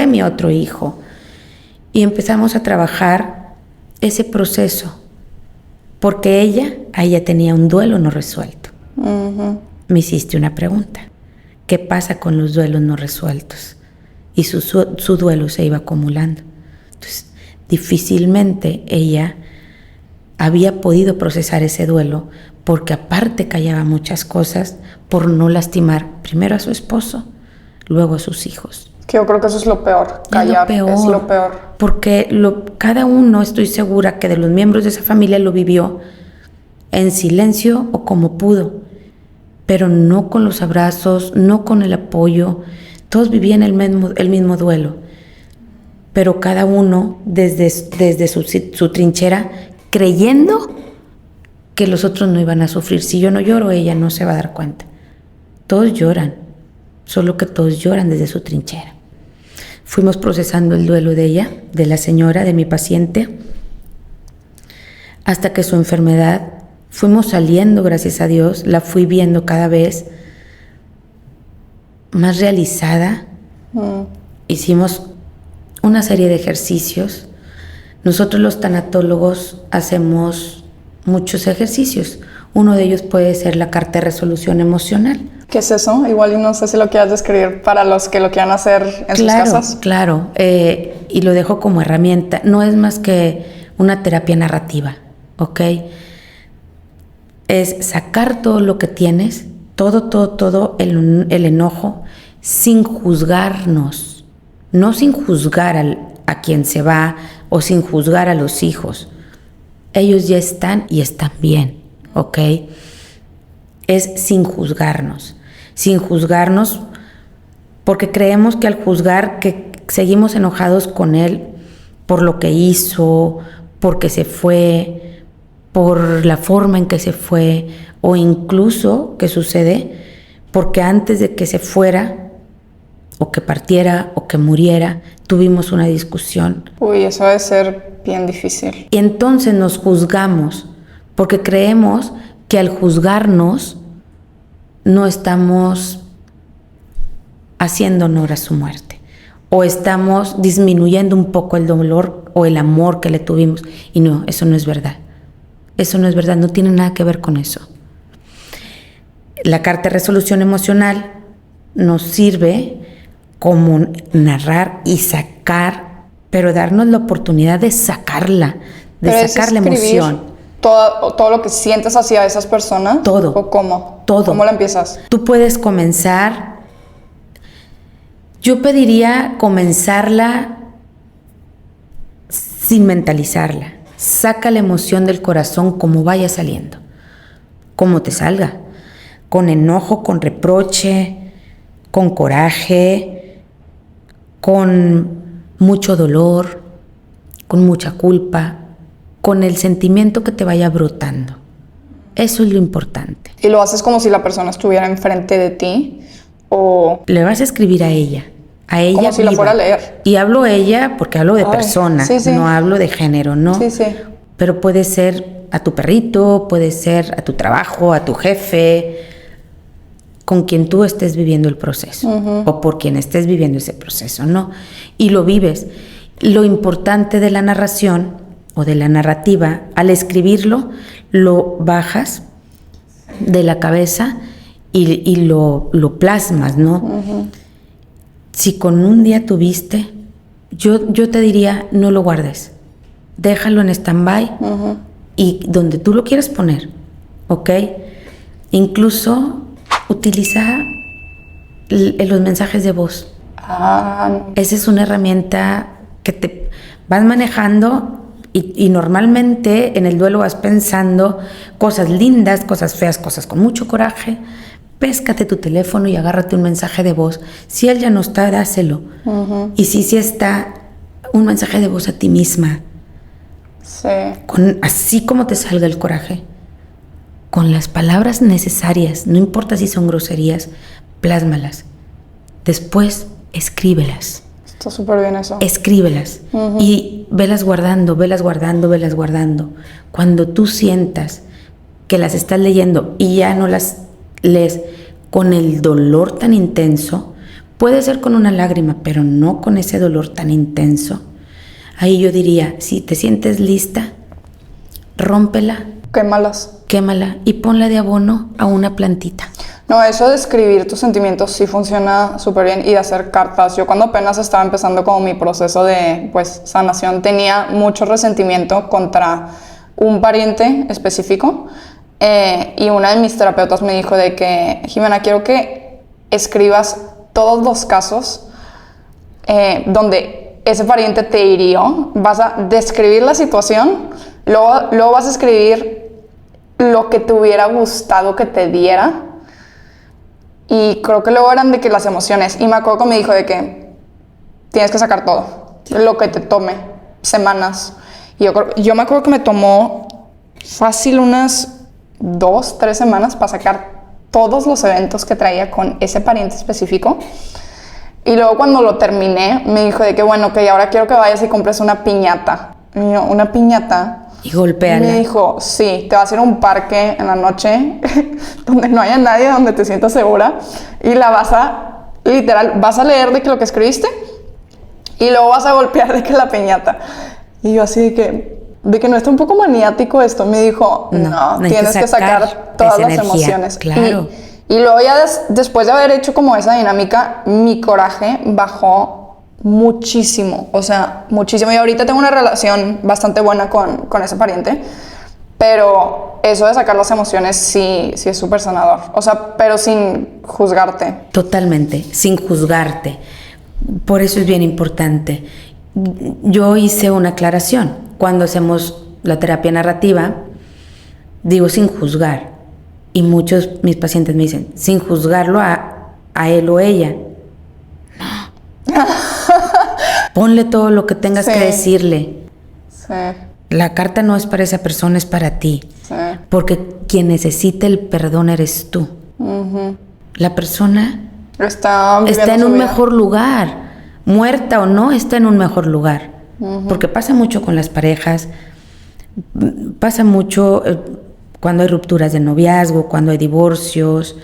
mi otro hijo. Y empezamos a trabajar ese proceso, porque ella tenía un duelo no resuelto. Me hiciste una pregunta. ¿Qué pasa con los duelos no resueltos? Y su duelo se iba acumulando. Entonces, difícilmente ella había podido procesar ese duelo, porque aparte callaba muchas cosas por no lastimar primero a su esposo, luego a sus hijos.
Que yo creo que eso es lo peor, callar es lo peor.
Porque cada uno, estoy segura que de los miembros de esa familia lo vivió en silencio o como pudo, pero no con los abrazos, no con el apoyo. Todos vivían el mismo duelo, pero cada uno desde su trinchera, creyendo que los otros no iban a sufrir. Si yo no lloro, ella no se va a dar cuenta. Todos lloran, solo que todos lloran desde su trinchera. Fuimos procesando el duelo de ella, de la señora, de mi paciente, hasta que su enfermedad, fuimos saliendo, gracias a Dios, la fui viendo cada vez más realizada. Hicimos una serie de ejercicios. Nosotros los tanatólogos hacemos muchos ejercicios. Uno de ellos puede ser la carta de resolución emocional.
¿Qué es eso? Igual no sé si lo quieras describir para los que lo quieran hacer en sus casas.
Claro, y lo dejo como herramienta. No es más que una terapia narrativa, ¿ok? Es sacar todo lo que tienes, todo el enojo, sin juzgarnos. No sin juzgar a quien se va o sin juzgar a los hijos. Ellos ya están y están bien, ¿ok? Es sin juzgarnos porque creemos que al juzgar que seguimos enojados con él por lo que hizo, porque se fue, por la forma en que se fue, o incluso, ¿qué sucede? Porque antes de que se fuera, o que partiera, o que muriera, tuvimos una discusión.
Uy, eso debe ser bien difícil.
Y entonces nos juzgamos, porque creemos que al juzgarnos no estamos haciendo honor a su muerte, o estamos disminuyendo un poco el dolor o el amor que le tuvimos. Y no, eso no es verdad. Eso no es verdad, no tiene nada que ver con eso. La carta de resolución emocional nos sirve como narrar y sacar, pero darnos la oportunidad de sacarla, de sacar la emoción.
Todo lo que sientes hacia esas personas.
Todo.
¿O cómo?
Todo.
¿Cómo la empiezas?
Tú puedes comenzar, yo pediría comenzarla sin mentalizarla. Saca la emoción del corazón como vaya saliendo, como te salga, con enojo, con reproche, con coraje, con mucho dolor, con mucha culpa, con el sentimiento que te vaya brotando. Eso es lo importante.
¿Y lo haces como si la persona estuviera enfrente de ti? ¿O
le vas a escribir a ella
como si la fuera a leer?
Y hablo ella porque hablo de persona,
sí, sí.
No hablo de género, ¿no?
Sí, sí.
Pero puede ser a tu perrito, puede ser a tu trabajo, a tu jefe, con quien tú estés viviendo el proceso, o por quien estés viviendo ese proceso, ¿no? Y lo vives. Lo importante de la narración o de la narrativa, al escribirlo, lo bajas de la cabeza y lo plasmas, ¿no? Si con un día tuviste, yo te diría, no lo guardes. Déjalo en stand-by y donde tú lo quieras poner, ¿ok? Incluso utiliza los mensajes de voz. Esa es una herramienta que te vas manejando y normalmente en el duelo vas pensando cosas lindas, cosas feas, cosas con mucho coraje. Péscate tu teléfono y agárrate un mensaje de voz. Si él ya no está, dáselo. Y si está, un mensaje de voz a ti misma.
Sí.
Así como te salga el coraje, con las palabras necesarias, no importa si son groserías, plásmalas. Después, escríbelas.
Está súper bien eso.
Escríbelas y velas guardando. Cuando tú sientas que las estás leyendo y ya no las lees con el dolor tan intenso, puede ser con una lágrima, pero no con ese dolor tan intenso. Ahí yo diría, si te sientes lista, rómpela, quémala y ponla de abono a una plantita.
No, eso de escribir tus sentimientos sí funciona súper bien, y de hacer cartas. Yo cuando apenas estaba empezando como mi proceso de sanación, tenía mucho resentimiento contra un pariente específico y una de mis terapeutas me dijo de que, Jimena, quiero que escribas todos los casos donde ese pariente te hirió. Vas a describir la situación, luego vas a escribir lo que te hubiera gustado que te diera, y creo que luego eran de que las emociones, y me acuerdo que me dijo de que tienes que sacar todo, lo que te tome semanas. Y yo me acuerdo que me tomó fácil unas 2-3 semanas para sacar todos los eventos que traía con ese pariente específico. Y luego cuando lo terminé, me dijo de que bueno, que ahora quiero que vayas y compres una piñata. Y yo, ¿una piñata?
Y golpéala.
Y me dijo, sí, te vas a ir a un parque en la noche donde no haya nadie, donde te sientas segura, y la vas a, literal, vas a leer de que lo que escribiste y luego vas a golpear de que la piñata. Y yo así de que no está un poco maniático esto. Me dijo, no tienes que sacar todas las emociones.
Claro.
Y luego ya después de haber hecho como esa dinámica, mi coraje bajó muchísimo, o sea, muchísimo. Y ahorita tengo una relación bastante buena con ese pariente, pero eso de sacar las emociones sí es súper sanador. O sea, pero sin juzgarte.
Totalmente, sin juzgarte. Por eso es bien importante. Yo hice una aclaración. Cuando hacemos la terapia narrativa, digo sin juzgar. Y muchos mis pacientes me dicen, sin juzgarlo a él o ella. No. Ponle todo lo que tengas que decirle.
Sí.
La carta no es para esa persona, es para ti.
Sí.
Porque quien necesita el perdón eres tú.
Uh-huh.
La persona
está
en un mejor lugar. Muerta o no, está en un mejor lugar. Uh-huh. Porque pasa mucho con las parejas. Pasa mucho cuando hay rupturas de noviazgo, cuando hay divorcios.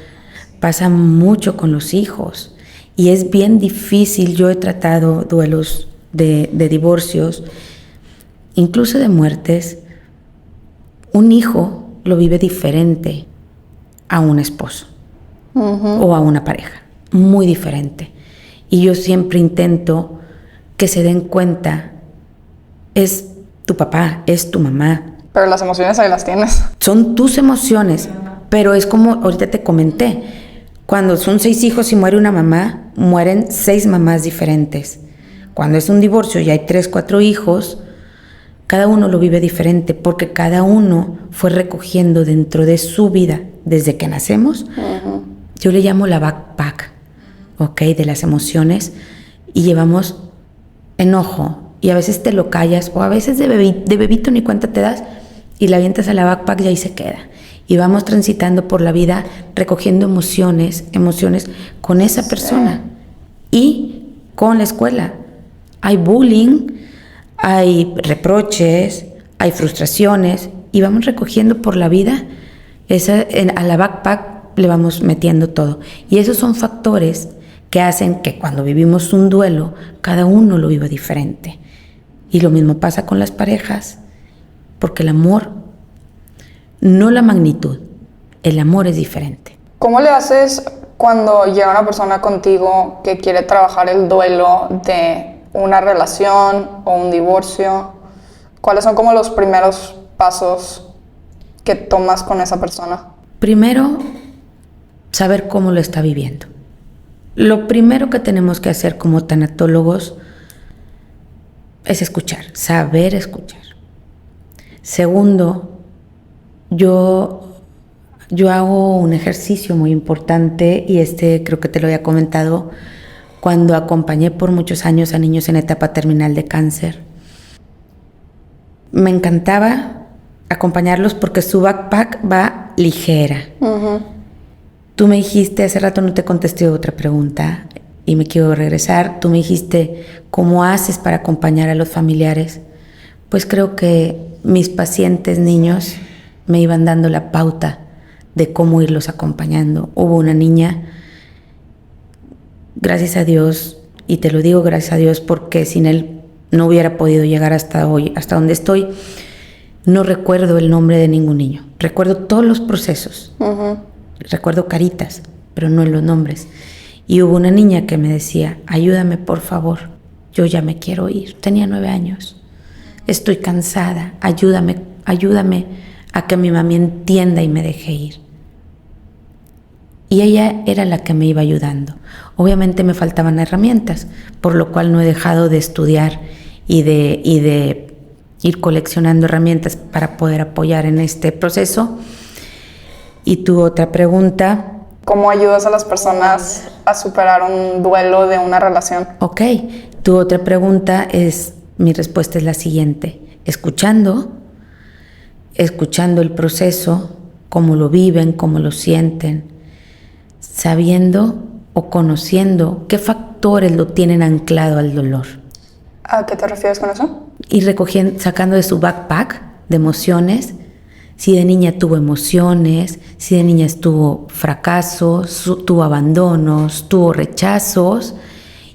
Pasa mucho con los hijos. Y es bien difícil. Yo he tratado duelos de divorcios, incluso de muertes. Un hijo lo vive diferente a un esposo. Uh-huh. O a una pareja. Muy diferente. Y yo siempre intento que se den cuenta, es tu papá, es tu mamá.
Pero las emociones ahí las tienes.
Son tus emociones, pero es como ahorita te comenté, cuando son 6 hijos y muere una mamá, mueren 6 mamás diferentes. Cuando es un divorcio y hay 3, 4 hijos, cada uno lo vive diferente, porque cada uno fue recogiendo dentro de su vida, desde que nacemos. Uh-huh. Yo le llamo la backpack, ¿ok? De las emociones, y llevamos enojo, y a veces te lo callas, o a veces de bebito ni cuenta te das, y la avientas a la backpack y ahí se queda. Y vamos transitando por la vida recogiendo emociones con esa persona. Y con la escuela. Hay bullying, hay reproches, hay frustraciones, y vamos recogiendo por la vida, a la backpack le vamos metiendo todo. Y esos son factores que hacen que cuando vivimos un duelo, cada uno lo vive diferente. Y lo mismo pasa con las parejas, porque el amor, no la magnitud, el amor es diferente.
¿Cómo le haces cuando llega una persona contigo que quiere trabajar el duelo de una relación o un divorcio? ¿Cuáles son como los primeros pasos que tomas con esa persona?
Primero, saber cómo lo está viviendo. Lo primero que tenemos que hacer como tanatólogos es escuchar, saber escuchar. Segundo, yo hago un ejercicio muy importante, y creo que te lo había comentado, cuando acompañé por muchos años a niños en etapa terminal de cáncer. Me encantaba acompañarlos porque su backpack va ligera. Uh-huh. Tú me dijiste, hace rato no te contesté otra pregunta y me quiero regresar. Tú me dijiste, ¿cómo haces para acompañar a los familiares? Pues creo que mis pacientes niños me iban dando la pauta de cómo irlos acompañando. Hubo una niña, gracias a Dios, y te lo digo gracias a Dios porque sin él no hubiera podido llegar hasta hoy, hasta donde estoy. No recuerdo el nombre de ningún niño, recuerdo todos los procesos. Uh-huh. Recuerdo caritas, pero no los nombres. Y hubo una niña que me decía, ayúdame por favor, yo ya me quiero ir. Tenía 9 años. Estoy cansada, ayúdame. ayúdame a que mi mami entienda y me deje ir. Y ella era la que me iba ayudando. Obviamente me faltaban herramientas, por lo cual no he dejado de estudiar y de ir coleccionando herramientas para poder apoyar en este proceso. Y tu otra pregunta.
¿Cómo ayudas a las personas a superar un duelo de una relación?
Ok, tu otra pregunta mi respuesta es la siguiente. Escuchando el proceso, cómo lo viven, cómo lo sienten, sabiendo o conociendo qué factores lo tienen anclado al dolor.
¿A qué te refieres con eso?
Y sacando de su backpack de emociones, si de niña tuvo emociones, si de niña tuvo fracasos, tuvo abandonos, tuvo rechazos,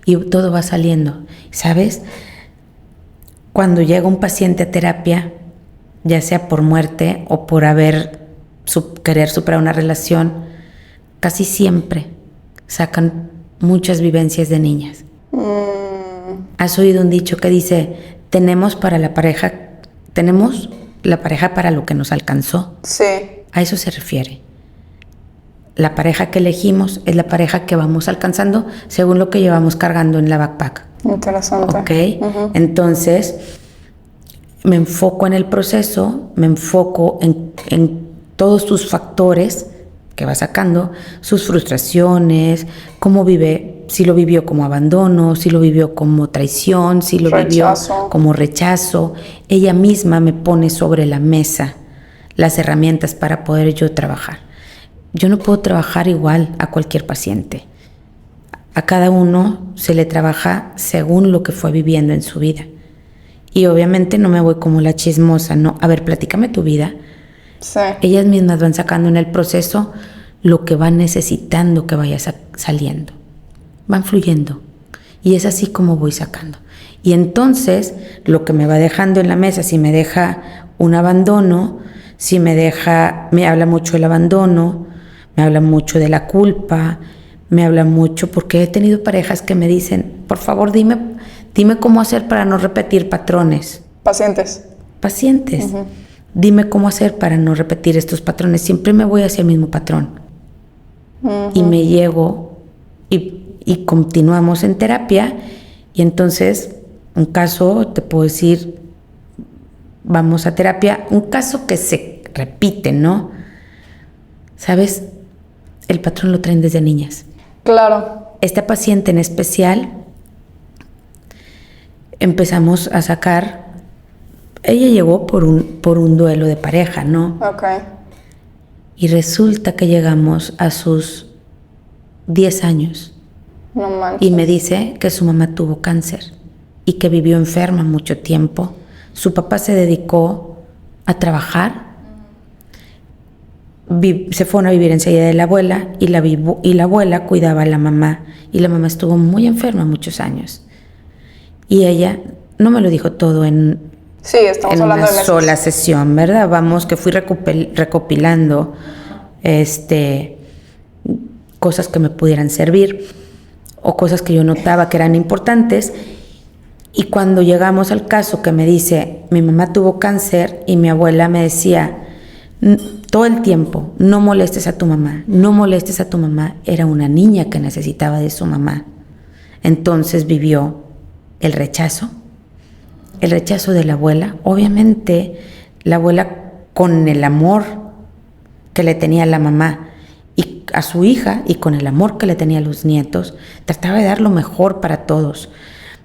y todo va saliendo, ¿sabes? Cuando llega un paciente a terapia, ya sea por muerte o por querer superar una relación, casi siempre sacan muchas vivencias de niñas. ¿Has oído un dicho que dice, tenemos la pareja para lo que nos alcanzó?
Sí.
A eso se refiere. La pareja que elegimos es la pareja que vamos alcanzando según lo que llevamos cargando en la backpack.
Interesante.
¿Ok? Uh-huh. Entonces, me enfoco en el proceso, me enfoco en todos sus factores que va sacando, sus frustraciones, cómo vive, si lo vivió como abandono, si lo vivió como traición, si lo vivió como rechazo. Ella misma me pone sobre la mesa las herramientas para poder yo trabajar. Yo no puedo trabajar igual a cualquier paciente. A cada uno se le trabaja según lo que fue viviendo en su vida. Y obviamente no me voy como la chismosa, no. A ver, platícame tu vida.
Sí.
Ellas mismas van sacando en el proceso lo que van necesitando que vaya saliendo. Van fluyendo. Y es así como voy sacando. Y entonces, lo que me va dejando en la mesa, si me deja un abandono, me habla mucho del abandono, me habla mucho de la culpa, me habla mucho porque he tenido parejas que me dicen, por favor, dime cómo hacer para no repetir patrones.
Pacientes.
Uh-huh. Dime cómo hacer para no repetir estos patrones. Siempre me voy hacia el mismo patrón. Uh-huh. Y me llego y continuamos en terapia. Y entonces, un caso, te puedo decir, vamos a terapia, un caso que se repite, ¿no? ¿Sabes? El patrón lo traen desde niñas.
Claro.
Esta paciente en especial, empezamos a sacar. Ella llegó por un duelo de pareja, ¿no?
Ok.
Y resulta que llegamos a sus 10 años.
No manches.
Y me dice que su mamá tuvo cáncer y que vivió enferma mucho tiempo. Su papá se dedicó a trabajar. Se fueron a vivir enseguida de la abuela y la abuela cuidaba a la mamá. Y la mamá estuvo muy enferma muchos años. Y ella no me lo dijo todo en una sola sesión, ¿verdad? Vamos, que fui recopilando cosas que me pudieran servir o cosas que yo notaba que eran importantes. Y cuando llegamos al caso que me dice, mi mamá tuvo cáncer y mi abuela me decía todo el tiempo, no molestes a tu mamá, no molestes a tu mamá, era una niña que necesitaba de su mamá. Entonces vivió el rechazo de la abuela. Obviamente la abuela, con el amor que le tenía a la mamá y a su hija y con el amor que le tenía a los nietos, trataba de dar lo mejor para todos.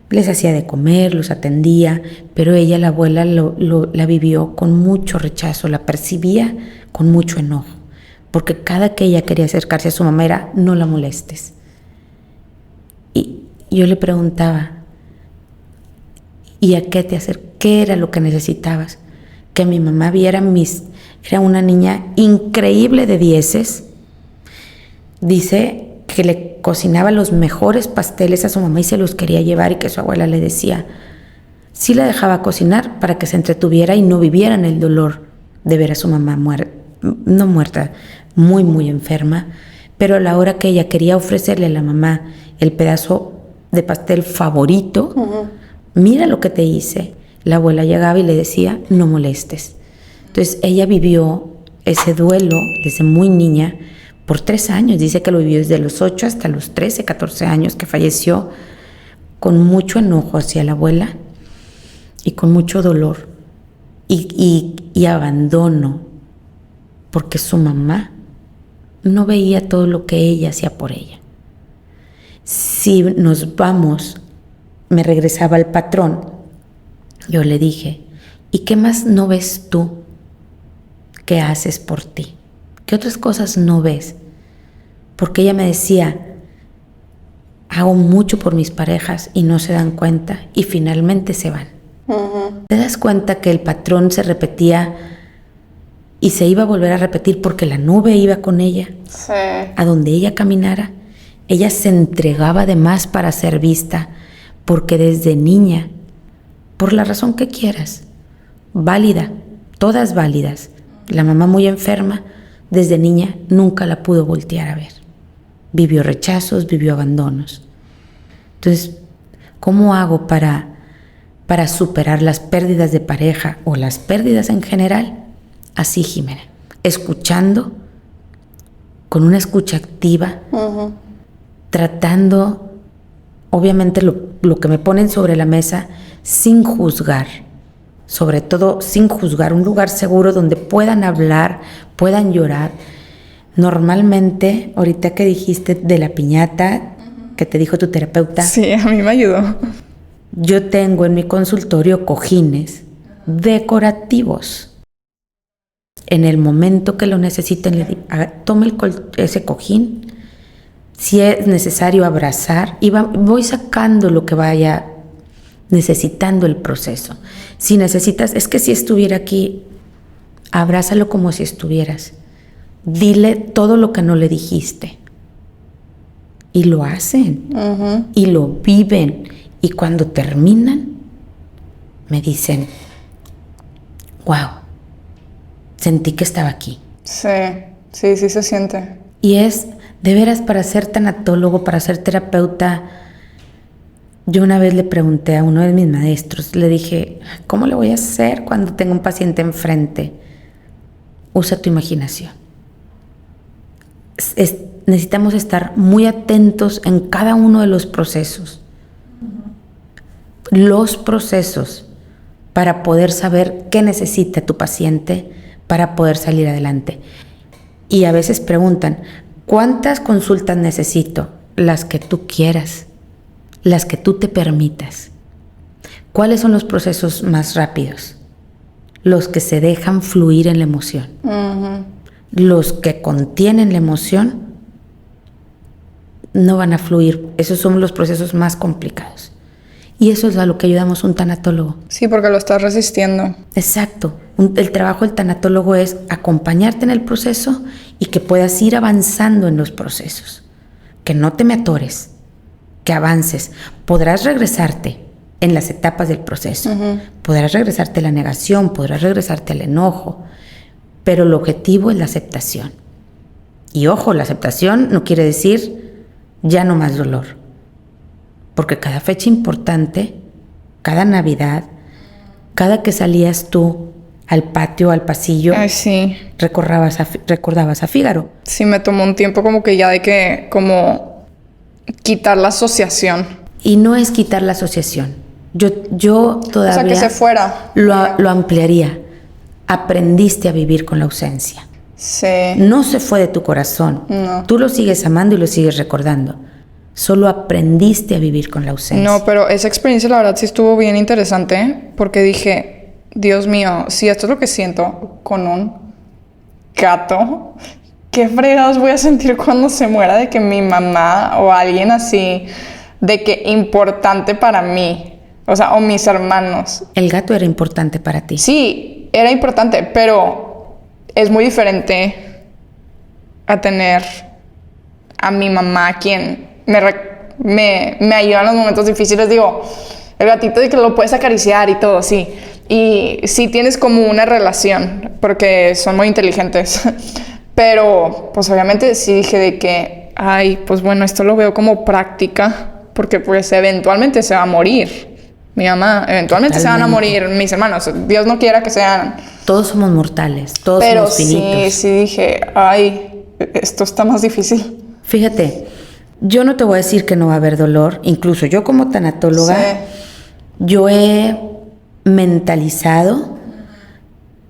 Les hacía de comer, los atendía, pero ella, la abuela, la vivió con mucho rechazo, la percibía con mucho enojo, porque cada que ella quería acercarse a su mamá era, no la molestes. Y yo le preguntaba, ¿y a qué te acercas? ¿Qué era lo que necesitabas? Que mi mamá viera era una niña increíble de 10. Dice que le cocinaba los mejores pasteles a su mamá y se los quería llevar, y que su abuela le decía, sí la dejaba cocinar para que se entretuviera y no viviera en el dolor de ver a su mamá no muerta, muy, muy enferma, pero a la hora que ella quería ofrecerle a la mamá el pedazo de pastel favorito, uh-huh. Mira lo que te hice. La abuela llegaba y le decía, no molestes. Entonces ella vivió ese duelo desde muy niña por 3 años. Dice que lo vivió desde los 8 hasta los 13, 14 años, que falleció con mucho enojo hacia la abuela y con mucho dolor y abandono, porque su mamá no veía todo lo que ella hacía por ella. Si nos vamos, me regresaba al patrón, yo le dije, ¿y qué más no ves tú que haces por ti? ¿Qué otras cosas no ves? Porque ella me decía, hago mucho por mis parejas y no se dan cuenta y finalmente se van. ¿Te das cuenta que el patrón se repetía y se iba a volver a repetir porque la nube iba con ella?
Sí.
A donde ella caminara, ella se entregaba de más para ser vista, porque desde niña, por la razón que quieras, válida, todas válidas, la mamá muy enferma, desde niña nunca la pudo voltear a ver. Vivió rechazos, vivió abandonos. Entonces, ¿cómo hago para superar las pérdidas de pareja o las pérdidas en general? Así, Jimena, escuchando, con una escucha activa, tratando, obviamente, lo que me ponen sobre la mesa, sin juzgar, sobre todo sin juzgar, un lugar seguro donde puedan hablar, puedan llorar. Normalmente, ahorita que dijiste de la piñata, que te dijo tu terapeuta.
Sí, a mí me ayudó.
Yo tengo en mi consultorio cojines decorativos. En el momento que lo necesiten, le digo, tome ese cojín. Si es necesario abrazar, y voy sacando lo que vaya necesitando el proceso. Si necesitas, es que si estuviera aquí, abrázalo como si estuvieras. Dile todo lo que no le dijiste. Y lo hacen. Y lo viven. Y cuando terminan, me dicen, wow, sentí que estaba aquí.
Sí, sí, sí se siente.
Y es, de veras, para ser tanatólogo, para ser terapeuta, yo una vez le pregunté a uno de mis maestros, le dije, ¿cómo le voy a hacer cuando tengo un paciente enfrente? Usa tu imaginación. Necesitamos estar muy atentos en cada uno de los procesos. Los procesos para poder saber qué necesita tu paciente para poder salir adelante. Y a veces preguntan, ¿cuántas consultas necesito? Las que tú quieras, las que tú te permitas. ¿Cuáles son los procesos más rápidos? Los que se dejan fluir en la emoción. Los que contienen la emoción no van a fluir. Esos son los procesos más complicados. Y eso es a lo que ayudamos un tanatólogo.
Sí, porque lo estás resistiendo.
Exacto. El trabajo del tanatólogo es acompañarte en el proceso y que puedas ir avanzando en los procesos. Que no te me atores, que avances. Podrás regresarte en las etapas del proceso. Podrás regresarte a la negación, podrás regresarte al enojo, pero el objetivo es la aceptación. Y ojo, la aceptación no quiere decir ya no más dolor. Porque cada fecha importante, cada Navidad, cada que salías tú al patio, al pasillo,
ay, sí,
recordabas a Fígaro.
Sí, me tomó un tiempo como que ya de que, como quitar la asociación.
Y no es quitar la asociación. Yo todavía...
O sea, que se fuera.
Lo ampliaría. Aprendiste a vivir con la ausencia.
Sí.
No se fue de tu corazón.
No.
Tú lo sigues amando y lo sigues recordando. Solo aprendiste a vivir con la ausencia.
No, pero esa experiencia la verdad sí estuvo bien interesante, porque dije, Dios mío, si esto es lo que siento con un gato, ¿qué fregados voy a sentir cuando se muera de que mi mamá o alguien así, de que importante para mí, o sea, o mis hermanos?
El gato era importante para ti.
Sí, era importante, pero es muy diferente a tener a mi mamá, quien me ayuda en los momentos difíciles. Digo, el gatito de que lo puedes acariciar y todo, sí. Y sí tienes como una relación, porque son muy inteligentes. Pero, pues obviamente sí dije de que, ay, pues bueno, esto lo veo como práctica, porque pues eventualmente se va a morir. mi mamá, eventualmente se van a
Totalmente.
morir mis hermanos. Dios no quiera que sean.
Todos somos mortales, todos
Pero
somos finitos.
sí dije, ay, esto está más difícil.
Fíjate, yo no te voy a decir que no va a haber dolor. Incluso yo como tanatóloga,
Sí.
yo he mentalizado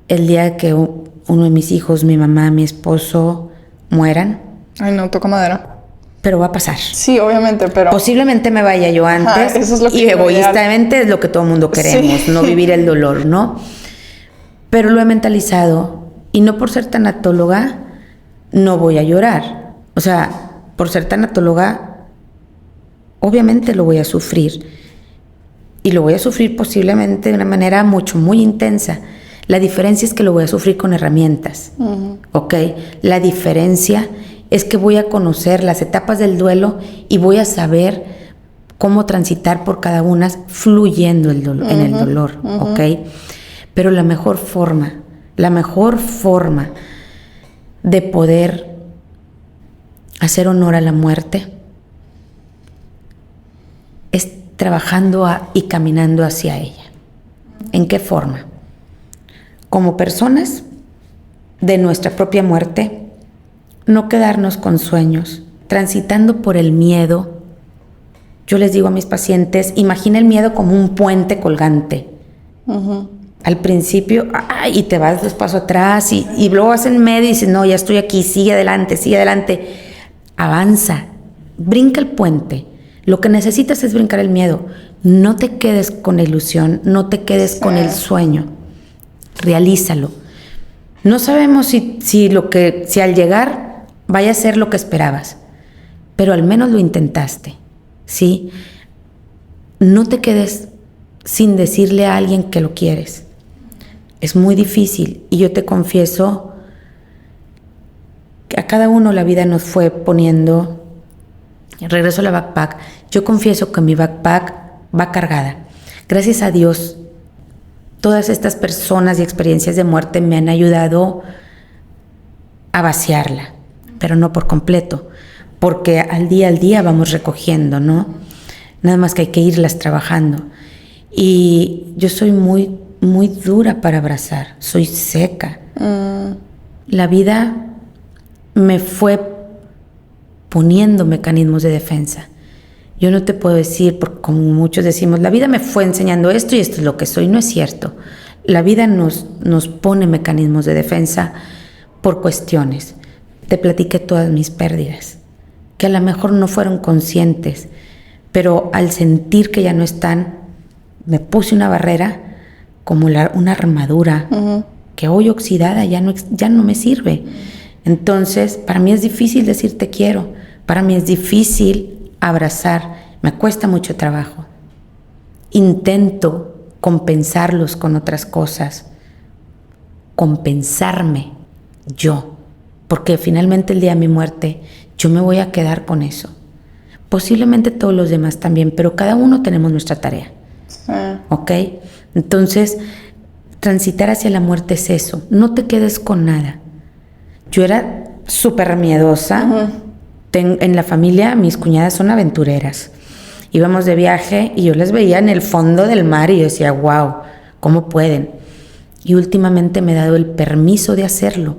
el día que uno de mis hijos, mi mamá, mi esposo mueran,
Ay, no, toca madera.
pero va a pasar.
Sí, obviamente, pero...
Posiblemente me vaya yo antes.
Ajá, eso es lo que
y
quiero
egoístamente es lo que todo el mundo queremos,
Sí.
no vivir el dolor, ¿no? Pero lo he mentalizado y no por ser tanatóloga no voy a llorar. O sea, por ser tanatóloga obviamente lo voy a sufrir y lo voy a sufrir posiblemente de una manera muy intensa. La diferencia es que lo voy a sufrir con herramientas, ¿ok? La diferencia es que voy a conocer las etapas del duelo y voy a saber cómo transitar por cada una fluyendo en el dolor, ¿ok? Pero la mejor forma de poder hacer honor a la muerte es trabajando y caminando hacia ella. ¿En qué forma? Como personas de nuestra propia muerte, no quedarnos con sueños, transitando por el miedo. Yo les digo a mis pacientes, imagina el miedo como un puente colgante. Al principio, y te vas dos pasos atrás y luego vas en medio y dices, no, ya estoy aquí, sigue adelante, avanza, brinca el puente. Lo que necesitas es brincar el miedo. No te quedes con la ilusión, no te quedes con el sueño. Realízalo. No sabemos si al llegar vaya a ser lo que esperabas, pero al menos lo intentaste, ¿sí? No te quedes sin decirle a alguien que lo quieres. Es muy difícil y yo te confieso que a cada uno la vida nos fue poniendo. Regreso a la backpack. Yo confieso que mi backpack va cargada. Gracias a Dios, todas estas personas y experiencias de muerte me han ayudado a vaciarla, pero no por completo, porque al día vamos recogiendo, ¿no? Nada más que hay que irlas trabajando. Y yo soy muy dura para abrazar, soy seca. La vida me fue poniendo mecanismos de defensa. Yo no te puedo decir, porque como muchos decimos, la vida me fue enseñando esto y esto es lo que soy. No es cierto. La vida nos pone mecanismos de defensa por cuestiones. Te platiqué todas mis pérdidas, que a lo mejor no fueron conscientes, pero al sentir que ya no están, me puse una barrera como una armadura que hoy oxidada ya no me sirve. Entonces, para mí es difícil decir te quiero, para mí es difícil abrazar, me cuesta mucho trabajo. Intento compensarlos con otras cosas, compensarme yo, porque finalmente el día de mi muerte yo me voy a quedar con eso. Posiblemente todos los demás también, pero cada uno tenemos nuestra tarea. ¿Ok? Entonces, transitar hacia la muerte es eso, no te quedes con nada. Yo era súper miedosa. En la familia, mis cuñadas son aventureras. Íbamos de viaje y yo las veía en el fondo del mar y yo decía, wow, ¿cómo pueden? Y últimamente me he dado el permiso de hacerlo,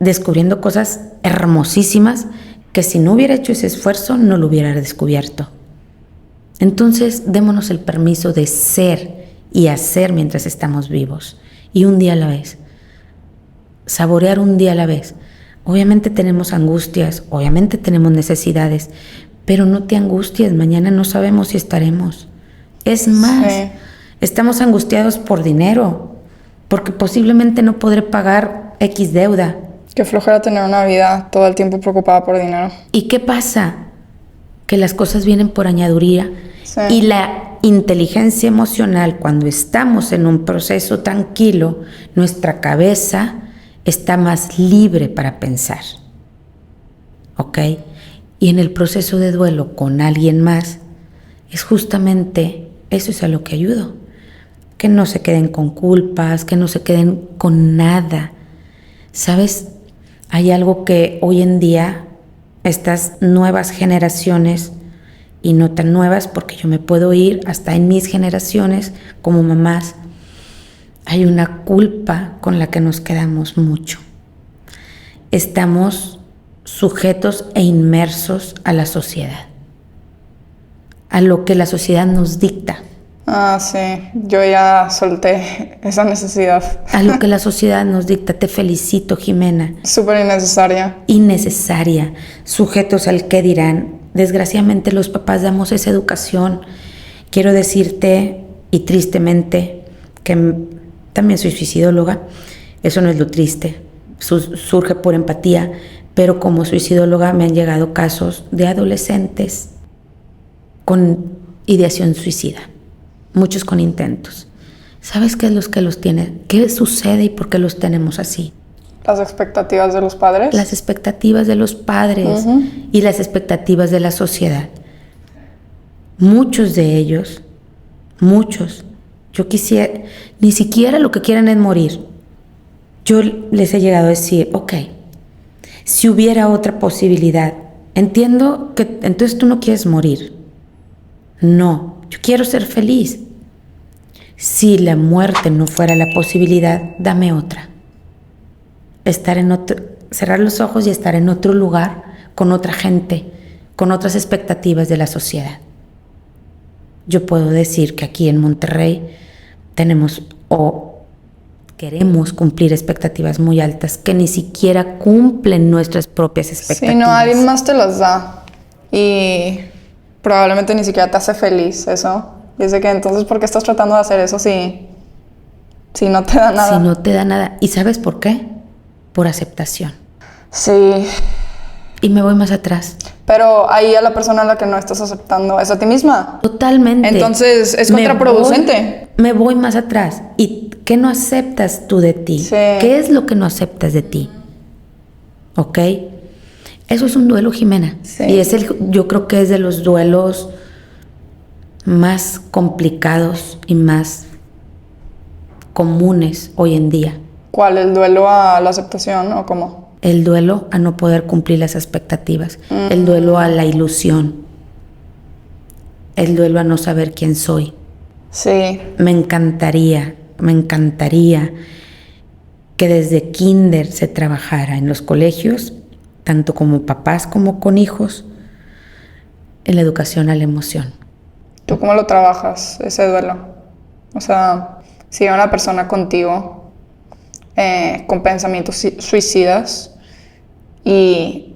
descubriendo cosas hermosísimas que si no hubiera hecho ese esfuerzo no lo hubiera descubierto. Entonces, démonos el permiso de ser y hacer mientras estamos vivos. Y un día a la vez. Saborear un día a la vez. Obviamente tenemos angustias, obviamente tenemos necesidades, pero no te angusties, mañana no sabemos si estaremos. Es más, estamos angustiados por dinero, porque posiblemente no podré pagar X deuda.
Qué flojera tener una vida todo el tiempo preocupada por dinero.
¿Y qué pasa? Que las cosas vienen por añadiduría. Y la inteligencia emocional, cuando estamos en un proceso tranquilo, nuestra cabeza está más libre para pensar, ¿ok? Y en el proceso de duelo con alguien más, es justamente eso es a lo que ayudo. Que no se queden con culpas, que no se queden con nada. ¿Sabes? Hay algo que hoy en día estas nuevas generaciones y no tan nuevas, porque yo me puedo ir hasta en mis generaciones como mamás. Hay una culpa con la que nos quedamos mucho. Estamos sujetos e inmersos a la sociedad, a lo que la sociedad nos dicta.
Ah, sí, yo ya solté esa necesidad.
A lo que la sociedad nos dicta. Te felicito, Jimena.
Súper innecesaria.
Innecesaria, sujetos al qué dirán. Desgraciadamente los papás damos esa educación. Quiero decirte, y tristemente, que también soy suicidóloga. Eso no es lo triste, surge por empatía, pero como suicidóloga me han llegado casos de adolescentes con ideación suicida, muchos con intentos. ¿Sabes qué es lo que los tiene? ¿Qué sucede y por qué los tenemos así?
Las expectativas de los padres.
Las expectativas de los padres y las expectativas de la sociedad. Muchos de ellos, yo quisiera, ni siquiera lo que quieren es morir. Yo les he llegado a decir, ok, si hubiera otra posibilidad, entiendo que entonces tú no quieres morir. No, yo quiero ser feliz. Si la muerte no fuera la posibilidad, dame otra. Cerrar los ojos y estar en otro lugar, con otra gente, con otras expectativas de la sociedad. Yo puedo decir que aquí en Monterrey tenemos o queremos cumplir expectativas muy altas que ni siquiera cumplen nuestras propias expectativas.
Sí, no, alguien más te las da y probablemente ni siquiera te hace feliz eso. Dice que entonces, ¿por qué estás tratando de hacer eso si no te da nada?
Si no te da nada. ¿Y sabes por qué? Por aceptación.
Sí.
Y me voy más atrás.
Pero ahí a la persona a la que no estás aceptando es a ti misma.
Totalmente.
Entonces es contraproducente.
Me voy más atrás. ¿Y qué no aceptas tú de ti?
Sí.
¿Qué es lo que no aceptas de ti? ¿Ok? Eso es un duelo, Jimena.
Sí.
Y yo creo que es de los duelos más complicados y más comunes hoy en día.
¿Cuál? ¿El duelo a la aceptación o cómo?
El duelo a no poder cumplir las expectativas, el duelo a la ilusión, el duelo a no saber quién soy.
Sí.
Me encantaría que desde kinder se trabajara en los colegios, tanto como papás como con hijos, en la educación a la emoción.
¿Tú cómo lo trabajas, ese duelo? O sea, si hay una persona contigo con pensamientos suicidas y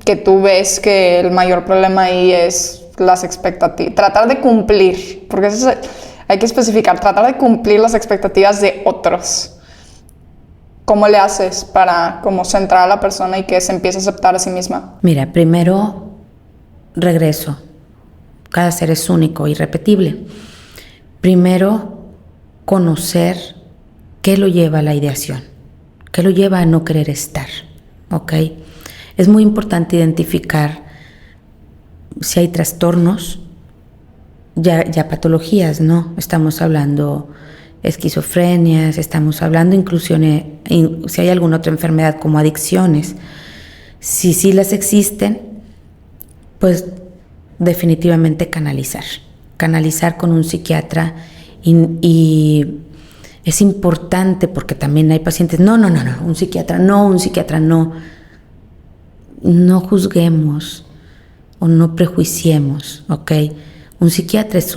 que tú ves que el mayor problema ahí es las expectativas, tratar de cumplir, porque eso hay que especificar, tratar de cumplir las expectativas de otros. ¿Cómo le haces para como centrar a la persona y que se empiece a aceptar a sí misma?
Mira, primero regreso. Cada ser es único, irrepetible. Primero, conocer qué lo lleva a la ideación, qué lo lleva a no querer estar, ¿ok? Es muy importante identificar si hay trastornos, ya patologías, ¿no? Estamos hablando esquizofrenias, estamos hablando incluso si hay alguna otra enfermedad como adicciones. Si sí las existen, pues definitivamente canalizar con un psiquiatra y es importante porque también hay pacientes, no, un psiquiatra no. No juzguemos o no prejuiciemos, ¿ok? Un psiquiatra es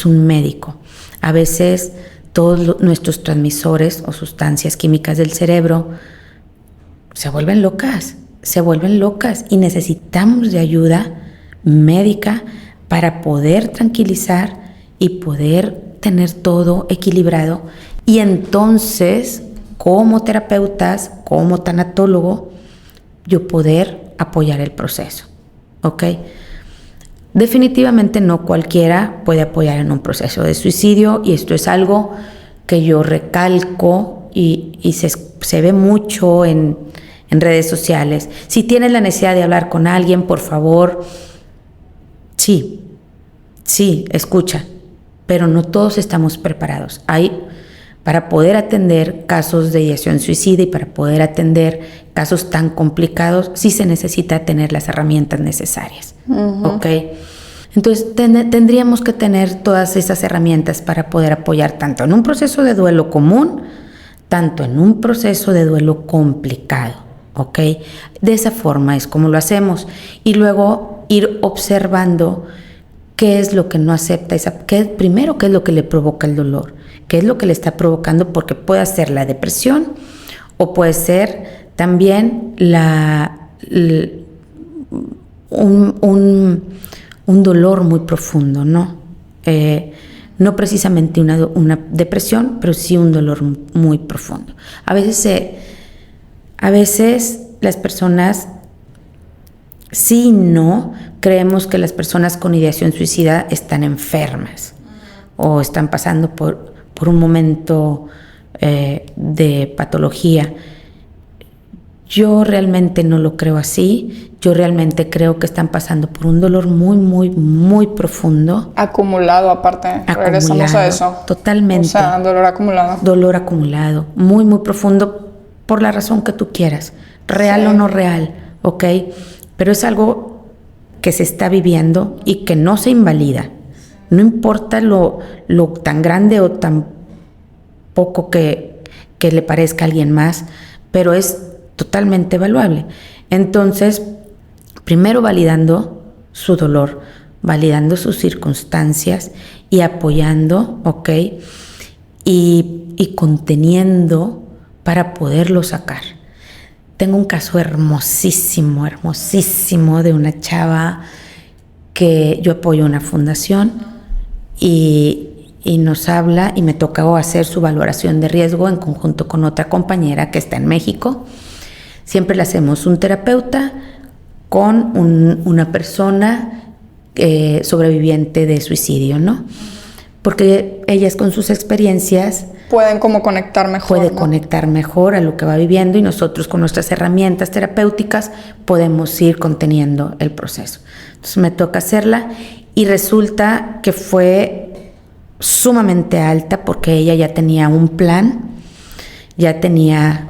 un médico. A veces todos nuestros transmisores o sustancias químicas del cerebro se vuelven locas y necesitamos de ayuda médica para poder tranquilizar y poder tener todo equilibrado y entonces como terapeutas, como tanatólogo, yo poder apoyar el proceso, ¿ok? Definitivamente no cualquiera puede apoyar en un proceso de suicidio y esto es algo que yo recalco y se ve mucho en redes sociales. Si tienes la necesidad de hablar con alguien, por favor, sí, escucha, pero no todos estamos preparados. Hay para poder atender casos de ideación suicida y para poder atender casos tan complicados, sí se necesita tener las herramientas necesarias. ¿Ok? Entonces tendríamos que tener todas esas herramientas para poder apoyar tanto en un proceso de duelo común, tanto en un proceso de duelo complicado. ¿Ok? De esa forma es como lo hacemos. Y luego ir observando qué es lo que no acepta, primero qué es lo que le provoca el dolor, qué es lo que le está provocando, porque puede ser la depresión o puede ser también un dolor muy profundo, ¿no? No precisamente una depresión, pero sí un dolor muy profundo. A veces las personas, sí y no, creemos que las personas con ideación suicida están enfermas o están pasando por un momento de patología. Yo realmente no lo creo así. Yo realmente creo que están pasando por un dolor muy, muy, muy profundo.
Acumulado aparte. Regresamos a eso.
Totalmente.
O sea, dolor acumulado.
Dolor acumulado. Muy, muy profundo por la razón que tú quieras. Real o no real, ¿ok? Pero es algo que se está viviendo y que no se invalida. No importa lo tan grande o tan poco que le parezca a alguien más, pero es totalmente evaluable. Entonces, primero validando su dolor, validando sus circunstancias y apoyando, ¿ok? Y conteniendo para poderlo sacar. Tengo un caso hermosísimo de una chava que yo apoyo una fundación y nos habla y me tocó hacer su valoración de riesgo en conjunto con otra compañera que está en México. Siempre le hacemos un terapeuta con una persona sobreviviente de suicidio, ¿no? Porque ellas con sus experiencias
pueden como conectar mejor.
Puede conectar mejor a lo que va viviendo y nosotros con nuestras herramientas terapéuticas podemos ir conteniendo el proceso. Entonces me toca hacerla y resulta que fue sumamente alta porque ella ya tenía un plan, ya tenía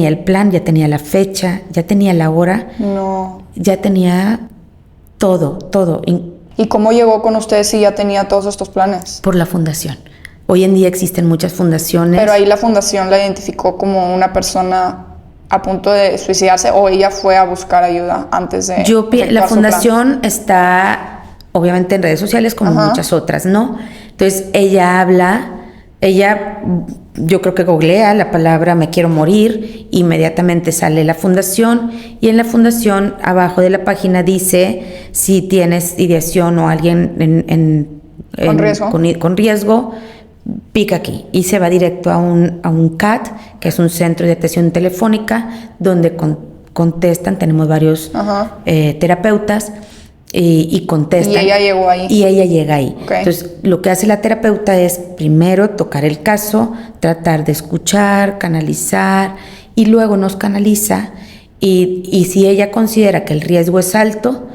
el plan, ya tenía la fecha, ya tenía la hora, ya tenía todo.
¿Y cómo llegó con ustedes si ya tenía todos estos planes?
Por la fundación. Hoy en día existen muchas fundaciones.
Pero ahí la fundación la identificó como una persona a punto de suicidarse o ella fue a buscar ayuda antes de...
La fundación está obviamente en redes sociales como muchas otras, ¿no? Entonces yo creo que googlea la palabra me quiero morir, inmediatamente sale la fundación y en la fundación abajo de la página dice si tienes ideación o alguien con riesgo, pica aquí y se va directo a un CAT, que es un centro de atención telefónica, donde contestan, tenemos varios terapeutas y contestan.
Y ella llegó ahí.
Y ella llega ahí.
Okay.
Entonces, lo que hace la terapeuta es primero tocar el caso, tratar de escuchar, canalizar, y luego nos canaliza, y si ella considera que el riesgo es alto,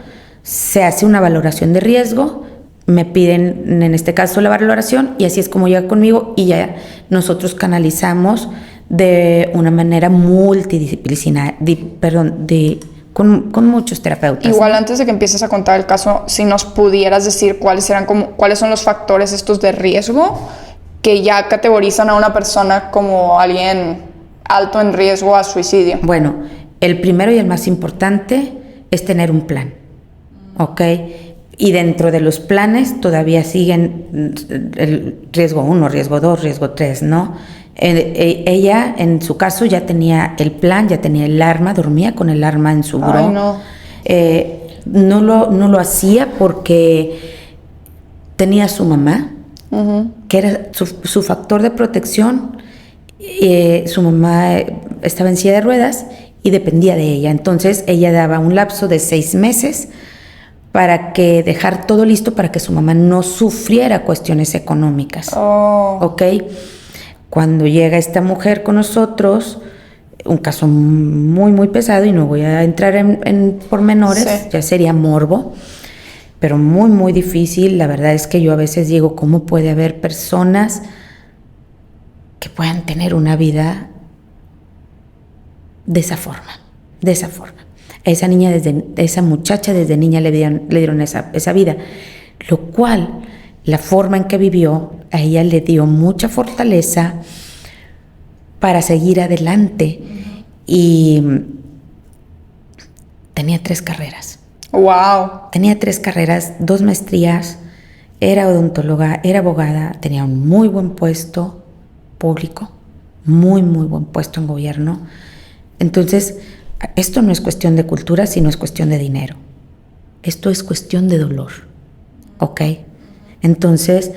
se hace una valoración de riesgo, me piden en este caso la valoración y así es como llega conmigo y ya nosotros canalizamos de una manera multidisciplinar, con muchos terapeutas.
Igual antes de que empieces a contar el caso, si nos pudieras decir cuáles son los factores estos de riesgo que ya categorizan a una persona como alguien alto en riesgo a suicidio.
Bueno, el primero y el más importante es tener un plan, ¿ok? Y dentro de los planes todavía siguen el riesgo 1, riesgo 2, riesgo 3, ¿no? Ella, en su caso, ya tenía el plan, ya tenía el arma, dormía con el arma en su buró. No lo hacía porque tenía a su mamá, que era su factor de protección. Su mamá estaba en silla de ruedas y dependía de ella. Entonces, ella daba un lapso de 6 meses para que dejar todo listo para que su mamá no sufriera cuestiones económicas. ¿Ok? Cuando llega esta mujer con nosotros, un caso muy, muy pesado, y no voy a entrar en pormenores, ya sería morbo, pero muy, muy difícil. La verdad es que yo a veces digo, ¿cómo puede haber personas que puedan tener una vida de esa forma. A esa muchacha desde niña le dieron esa vida, lo cual, la forma en que vivió, a ella le dio mucha fortaleza para seguir adelante. Y tenía 3 carreras.
¡Wow!
Tenía 3 carreras, 2 maestrías, era odontóloga, era abogada, tenía un muy buen puesto público, muy buen puesto en gobierno. Entonces, esto no es cuestión de cultura, sino es cuestión de dinero. Esto es cuestión de dolor, ¿ok? Entonces,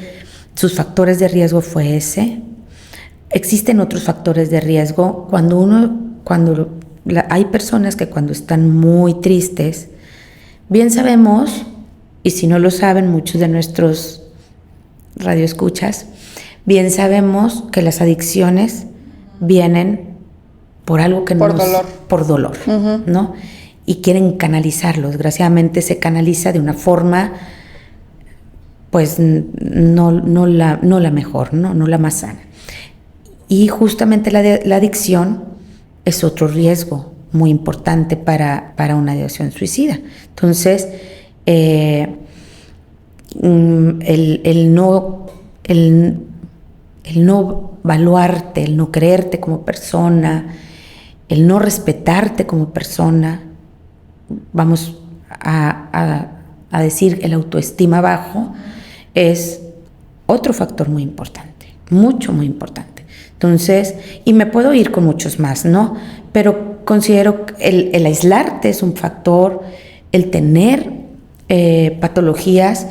sus factores de riesgo fue ese. Existen otros factores de riesgo hay personas que cuando están muy tristes, bien sabemos, y si no lo saben muchos de nuestros radioescuchas, bien sabemos que las adicciones vienen por algo que por dolor, ¿no? Y quieren canalizarlo. Desgraciadamente se canaliza de una forma, pues no la mejor, no la más sana. Y justamente la adicción es otro riesgo muy importante para una ideación suicida. Entonces, el no valuarte, el no creerte como persona, el no respetarte como persona, vamos a decir el autoestima bajo, es otro factor muy importante, muy importante. Entonces, y me puedo ir con muchos más, ¿no? Pero considero que el aislarte es un factor, el tener patologías,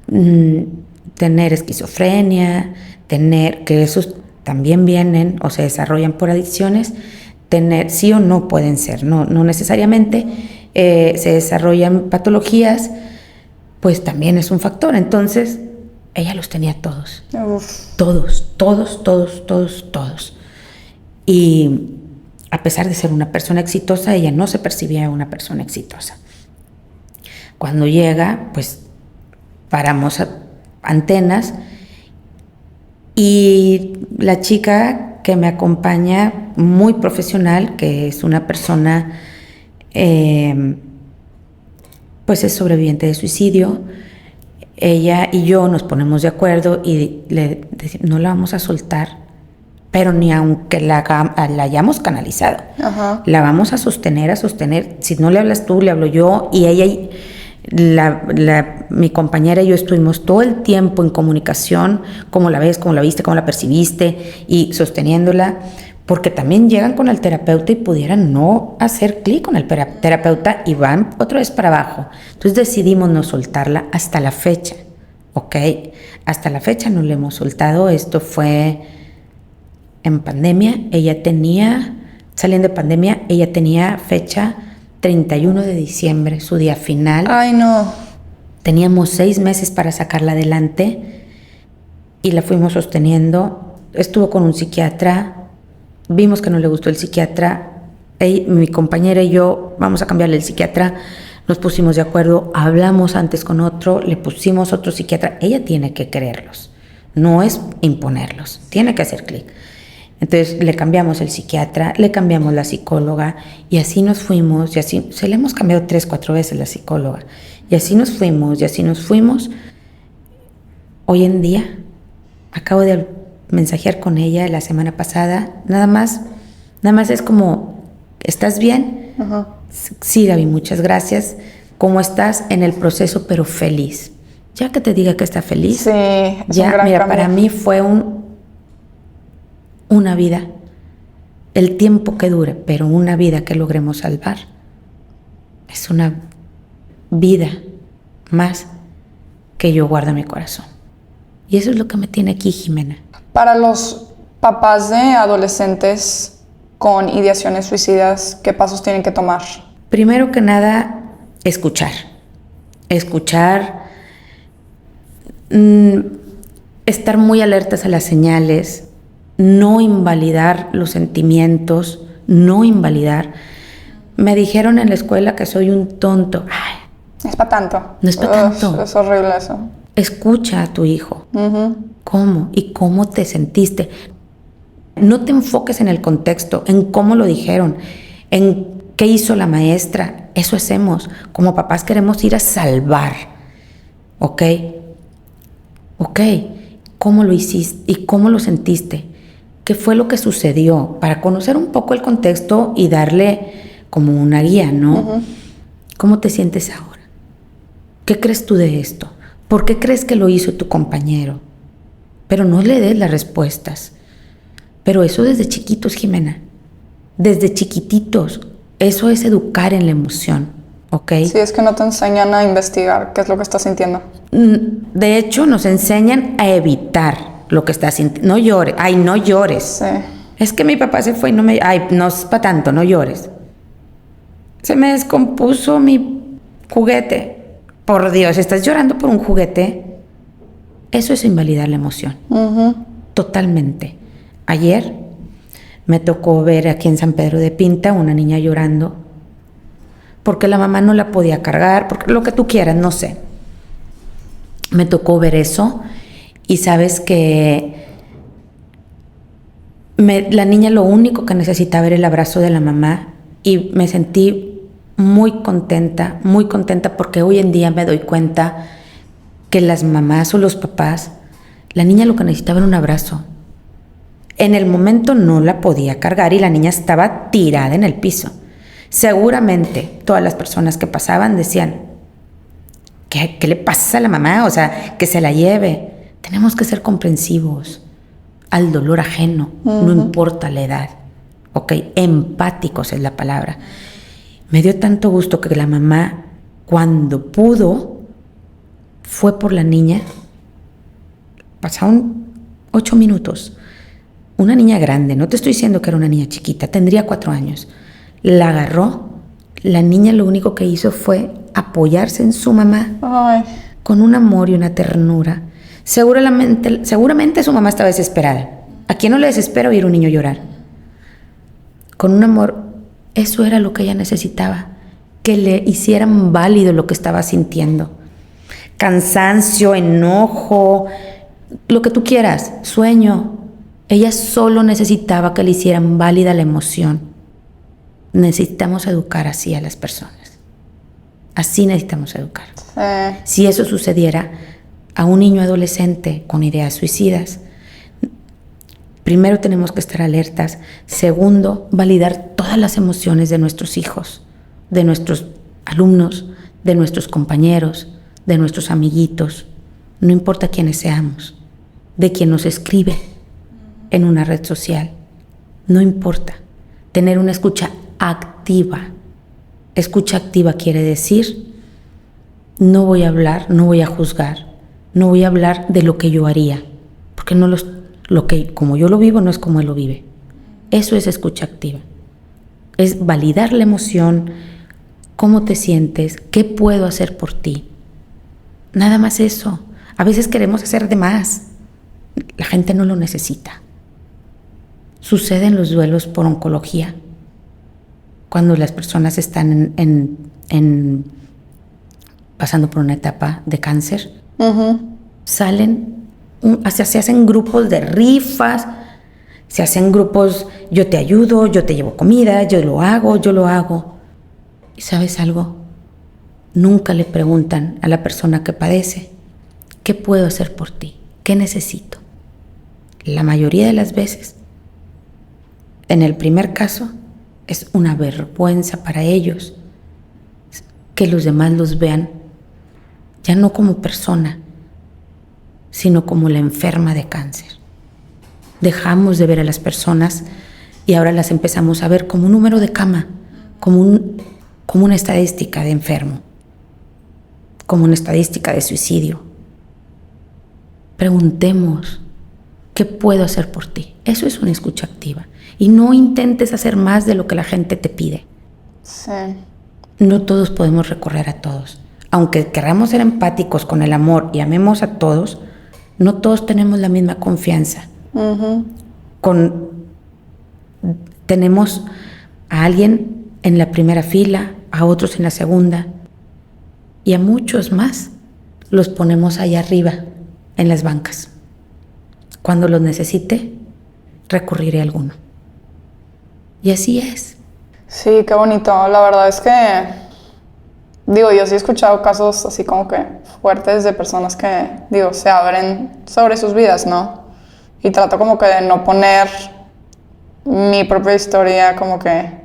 tener esquizofrenia, que esos también vienen o se desarrollan por adicciones, tener sí o no pueden ser, no necesariamente se desarrollan patologías, pues también es un factor. Entonces, ella los tenía todos. Uf. Todos. Y a pesar de ser una persona exitosa, ella no se percibía una persona exitosa. Cuando llega, pues paramos antenas y la chica que me acompaña, muy profesional, que es una persona, pues es sobreviviente de suicidio. Ella y yo nos ponemos de acuerdo y le decimos, no la vamos a soltar, pero ni aunque la hayamos canalizado. Ajá. La vamos a sostener. Si no le hablas tú, le hablo yo. Y ella, mi compañera y yo estuvimos todo el tiempo en comunicación, cómo la ves, cómo la viste, cómo la percibiste, y sosteniéndola, porque también llegan con el terapeuta y pudieran no hacer clic con el terapeuta y van otra vez para abajo. Entonces decidimos no soltarla hasta la fecha, ¿ok? Hasta la fecha no la hemos soltado. Esto fue en pandemia. Saliendo de pandemia, ella tenía fecha 31 de diciembre, su día final.
¡Ay, no!
Teníamos 6 meses para sacarla adelante y la fuimos sosteniendo. Estuvo con un psiquiatra. Vimos que no le gustó el psiquiatra. Mi compañera y yo, vamos a cambiarle el psiquiatra. Nos pusimos de acuerdo, hablamos antes con otro, le pusimos otro psiquiatra. Ella tiene que quererlos, no es imponerlos, tiene que hacer clic. Entonces le cambiamos el psiquiatra, le cambiamos la psicóloga y así nos fuimos. Y así se le hemos cambiado 3-4 veces la psicóloga. Y así nos fuimos. Hoy en día, acabo de mensajear con ella la semana pasada, nada más es como, ¿estás bien? Uh-huh. Sí, Gaby, muchas gracias. ¿Cómo estás? En el proceso, pero feliz. Ya que te diga que está feliz.
Sí, es
ya,
un gran
mira,
cambio.
para mí fue una vida, el tiempo que dure, pero una vida que logremos salvar. Es una vida más que yo guardo en mi corazón. Y eso es lo que me tiene aquí, Jimena.
Para los papás de adolescentes con ideaciones suicidas, ¿qué pasos tienen que tomar?
Primero que nada, escuchar, estar muy alertas a las señales, no invalidar los sentimientos, no invalidar. Me dijeron en la escuela que soy un tonto. Ay,
no es para tanto.
No es para tanto.
Es horrible eso.
Escucha a tu hijo. Uh-huh. ¿Cómo? ¿Y cómo te sentiste? No te enfoques en el contexto, en cómo lo dijeron, en qué hizo la maestra. Eso hacemos. Como papás queremos ir a salvar. ¿Ok? ¿Cómo lo hiciste y cómo lo sentiste? ¿Qué fue lo que sucedió? Para conocer un poco el contexto y darle como una guía, ¿no? Uh-huh. ¿Cómo te sientes ahora? ¿Qué crees tú de esto? ¿Por qué crees que lo hizo tu compañero? Pero no le des las respuestas. Pero eso desde chiquitos, Jimena. Desde chiquititos. Eso es educar en la emoción, ¿ok?
Sí, es que no te enseñan a investigar qué es lo que estás sintiendo.
De hecho, nos enseñan a evitar lo que estás sintiendo. No llores. Ay, no llores.
Sí.
Es que mi papá se fue y no me... Ay, no es para tanto, no llores. Se me descompuso mi juguete. Por Dios, ¿estás llorando por un juguete? Eso es invalidar la emoción. Uh-huh. Totalmente. Ayer me tocó ver aquí en San Pedro de Pinta una niña llorando porque la mamá no la podía cargar, porque lo que tú quieras, no sé. Me tocó ver eso y sabes que la niña lo único que necesitaba era el abrazo de la mamá y me sentí muy contenta porque hoy en día me doy cuenta que las mamás o los papás, la niña lo que necesitaba era un abrazo. En el momento no la podía cargar y la niña estaba tirada en el piso. Seguramente todas las personas que pasaban decían, ¿qué le pasa a la mamá? O sea, que se la lleve. Tenemos que ser comprensivos al dolor ajeno, uh-huh. No importa la edad. ¿Ok? Empáticos es la palabra. Me dio tanto gusto que la mamá, cuando pudo, fue por la niña. Pasaron 8 minutos. Una niña grande, no te estoy diciendo que era una niña chiquita, tendría 4 años. La agarró, la niña lo único que hizo fue apoyarse en su mamá. Ay. Con un amor y una ternura. Seguramente su mamá estaba desesperada. ¿A quién no le desespera oír un niño llorar? Con un amor, eso era lo que ella necesitaba, que le hicieran válido lo que estaba sintiendo. Cansancio, enojo, lo que tú quieras, sueño. Ella solo necesitaba que le hicieran válida la emoción. Necesitamos educar así a las personas. Así necesitamos educar. Si eso sucediera a un niño adolescente con ideas suicidas, primero tenemos que estar alertas. Segundo, validar todas las emociones de nuestros hijos, de nuestros alumnos, de nuestros compañeros, de nuestros amiguitos. No importa quiénes seamos, de quien nos escribe en una red social. No importa. Tener una escucha activa. Escucha activa quiere decir, no voy a hablar, no voy a juzgar, no voy a hablar de lo que yo haría, porque como yo lo vivo no es como él lo vive. Eso es escucha activa. Es validar la emoción, cómo te sientes, qué puedo hacer por ti. Nada más eso. A veces queremos hacer de más. La gente no lo necesita. Suceden los duelos por oncología. Cuando las personas están pasando por una etapa de cáncer, uh-huh. Salen, se hacen grupos de rifas, se hacen grupos, yo te ayudo, yo te llevo comida, yo lo hago. ¿Y sabes algo? Nunca le preguntan a la persona que padece, ¿qué puedo hacer por ti? ¿Qué necesito? La mayoría de las veces, en el primer caso, es una vergüenza para ellos que los demás los vean ya no como persona, sino como la enferma de cáncer. Dejamos de ver a las personas y ahora las empezamos a ver como un número de cama, como una estadística de enfermo, como una estadística de suicidio. Preguntemos, ¿qué puedo hacer por ti? Eso es una escucha activa. Y no intentes hacer más de lo que la gente te pide.
Sí.
No todos podemos recorrer a todos. Aunque queramos ser empáticos con el amor y amemos a todos, no todos tenemos la misma confianza. Uh-huh. Tenemos a alguien en la primera fila, a otros en la segunda, y a muchos más los ponemos allá arriba, en las bancas. Cuando los necesite, recurriré a alguno. Y así es.
Sí, qué bonito. La verdad es que, digo, yo sí he escuchado casos así como que fuertes de personas que, digo, se abren sobre sus vidas, ¿no? Y trato como que de no poner mi propia historia como que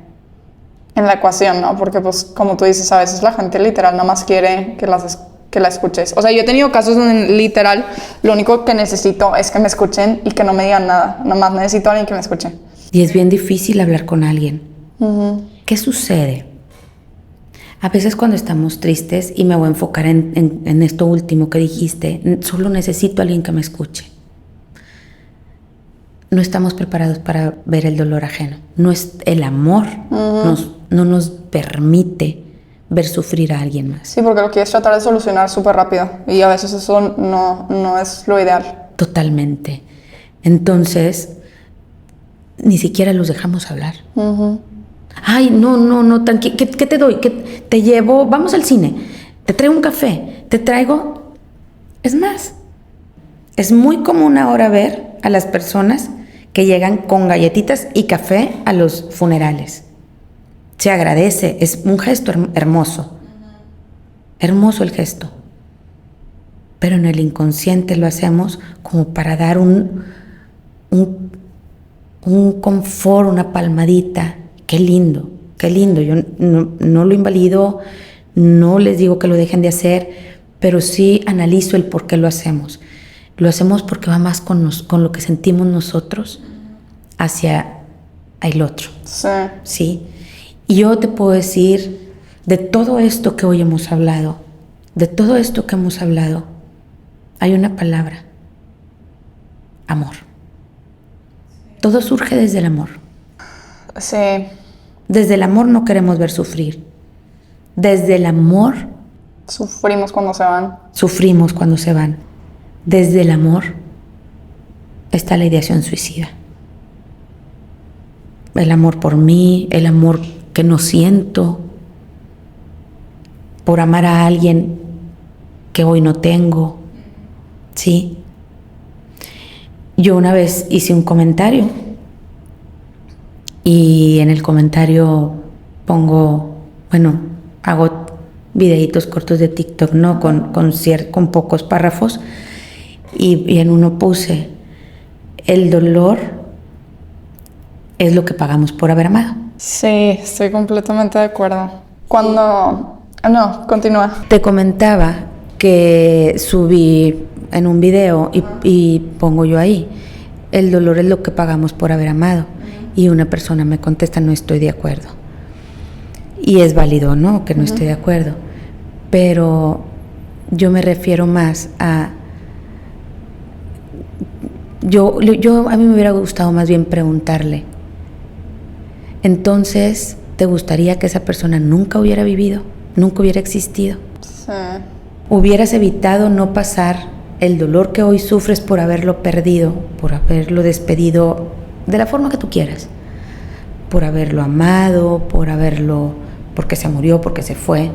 en la ecuación, ¿no? Porque pues como tú dices, a veces la gente literal nada más quiere que la escuches. O sea, yo he tenido casos donde literal lo único que necesito es que me escuchen y que no me digan nada. Nada más necesito a alguien que me escuche.
Y es bien difícil hablar con alguien. ¿Qué sucede? A veces cuando estamos tristes, y me voy a enfocar en esto último que dijiste, solo necesito a alguien que me escuche. No estamos preparados para ver el dolor ajeno. No es el amor, no nos permite ver sufrir a alguien más.
Sí, porque lo quieres tratar de solucionar súper rápido y a veces eso no es lo ideal.
Totalmente. Entonces, ni siquiera los dejamos hablar. Ay, no, ¿qué te doy? ¿Qué te llevo? Vamos al cine. Te traigo un café. Te traigo... Es más, es muy común ahora ver a las personas que llegan con galletitas y café a los funerales. Se agradece, es un gesto hermoso. Hermoso el gesto. Pero en el inconsciente lo hacemos como para dar un confort, una palmadita. Qué lindo. Yo no lo invalido, no les digo que lo dejen de hacer, pero sí analizo el por qué lo hacemos. Lo hacemos porque va más con lo que sentimos nosotros hacia el otro.
Sí.
¿Sí? Y yo te puedo decir, de todo esto que hoy hemos hablado, hay una palabra: amor. Todo surge desde el amor.
Sí.
Desde el amor no queremos ver sufrir. Desde el amor
sufrimos cuando se van.
Sufrimos cuando se van. Desde el amor está la ideación suicida. El amor por mí, el amor que no siento, por amar a alguien que hoy no tengo. ¿Sí? Yo una vez hice un comentario y en el comentario hago videitos cortos de TikTok, ¿no? Con pocos párrafos, y en uno puse: el dolor es lo que pagamos por haber amado.
Sí, estoy completamente de acuerdo. Continúa.
Te comentaba que subí en un video y pongo yo ahí: el dolor es lo que pagamos por haber amado. Y una persona me contesta: no estoy de acuerdo. Y es válido, ¿no?, que no esté de acuerdo. Pero yo me refiero más a... a mí me hubiera gustado más bien preguntarle: entonces, ¿te gustaría que esa persona nunca hubiera vivido? ¿Nunca hubiera existido?
Sí.
¿Hubieras evitado no pasar el dolor que hoy sufres por haberlo perdido, por haberlo despedido de la forma que tú quieras, por haberlo amado, porque se murió, porque se fue?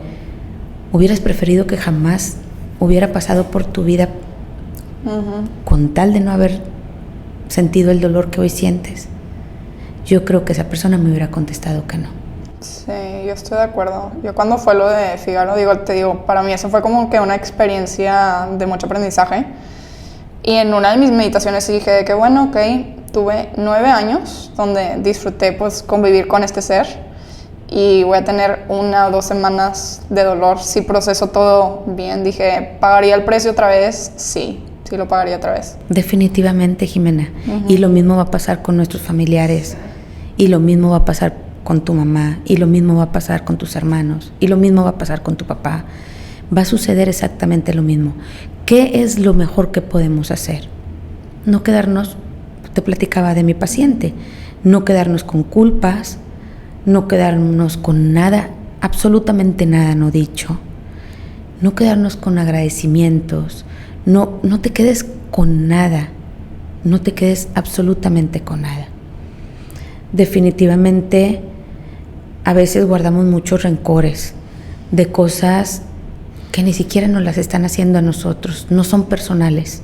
¿Hubieras preferido que jamás hubiera pasado por tu vida con tal de no haber sentido el dolor que hoy sientes? Yo creo que esa persona me hubiera contestado que no.
Sí, yo estoy de acuerdo. Yo cuando fue lo de Fígaro, te digo, para mí eso fue como que una experiencia de mucho aprendizaje. Y en una de mis meditaciones dije de que bueno, ok, tuve 9 años donde disfruté pues convivir con este ser, y voy a tener 1 o 2 semanas de dolor si proceso todo bien. Dije, ¿pagaría el precio otra vez? Sí lo pagaría otra vez.
Definitivamente, Jimena. Y lo mismo va a pasar con nuestros familiares, y lo mismo va a pasar con tu mamá, y lo mismo va a pasar con tus hermanos, y lo mismo va a pasar con tu papá. Va a suceder exactamente lo mismo. ¿Qué es lo mejor que podemos hacer? No quedarnos, te platicaba de mi paciente, no quedarnos con culpas, no quedarnos con nada, absolutamente nada no dicho, no quedarnos con agradecimientos, no te quedes con nada, no te quedes absolutamente con nada. Definitivamente, a veces guardamos muchos rencores de cosas que ni siquiera nos las están haciendo a nosotros, no son personales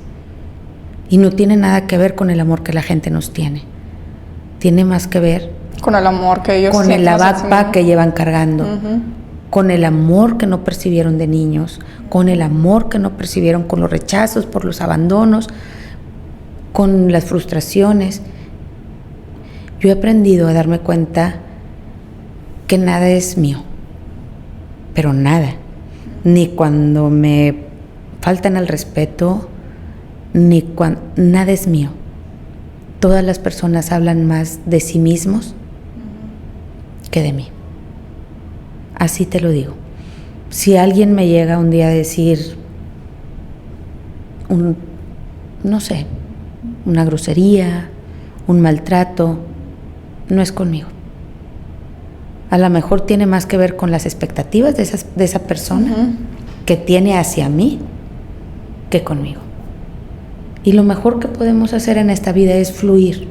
y no tienen nada que ver con el amor que la gente nos tiene. tiene más que ver
con el amor que ellos
con el
sienten hacia sí
backpack
mismos.
que llevan cargando, con el amor que no percibieron de niños, con el amor que no percibieron con los rechazos, por los abandonos, con las frustraciones. Yo he aprendido a darme cuenta que nada es mío, pero nada, ni cuando me faltan al respeto, ni cuando nada es mío. Todas las personas hablan más de sí mismos que de mí. Así te lo digo. Si alguien me llega un día a decir no sé, una grosería, un maltrato, no es conmigo. A lo mejor tiene más que ver con las expectativas de esa persona que tiene hacia mí que conmigo. Y lo mejor que podemos hacer en esta vida es fluir,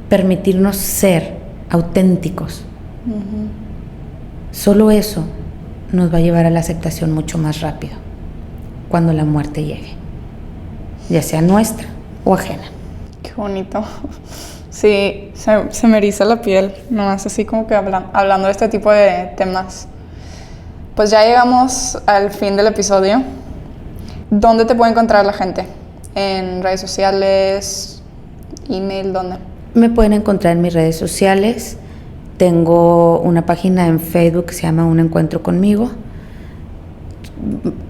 permitirnos ser auténticos. Solo eso nos va a llevar a la aceptación mucho más rápido cuando la muerte llegue, ya sea nuestra o ajena.
Qué bonito. Sí, se me eriza la piel, nomás así como que hablando de este tipo de temas. Pues ya llegamos al fin del episodio. ¿Dónde te puede encontrar la gente? ¿En redes sociales? ¿Email? ¿Dónde?
Me pueden encontrar en mis redes sociales. Tengo una página en Facebook que se llama Un Encuentro Conmigo.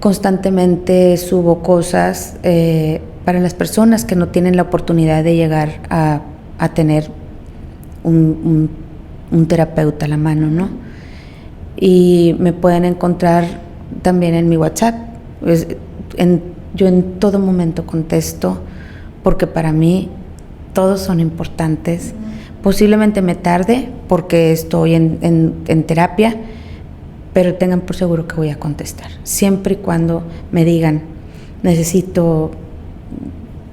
Constantemente subo cosas para las personas que no tienen la oportunidad de llegar a tener un terapeuta a la mano, ¿no? Y me pueden encontrar también en mi WhatsApp. Yo en todo momento contesto, porque para mí todos son importantes. Posiblemente me tarde porque estoy en terapia, pero tengan por seguro que voy a contestar. Siempre y cuando me digan,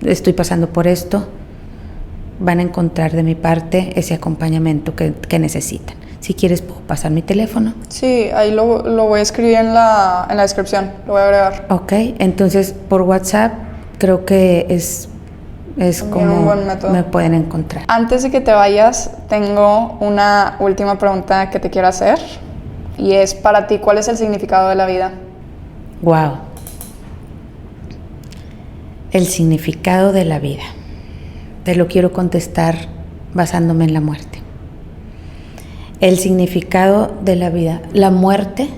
estoy pasando por esto, van a encontrar de mi parte ese acompañamiento que necesitan. Si quieres, puedo pasar mi teléfono.
Sí, ahí lo voy a escribir en la descripción, lo voy a agregar.
Ok, entonces por WhatsApp creo que es como
un buen método.
Me pueden encontrar.
Antes de que te vayas, tengo una última pregunta que te quiero hacer. Y es, para ti, ¿cuál es el significado de la vida?
Wow. El significado de la vida. Te lo quiero contestar basándome en la muerte. El significado de la vida. La muerte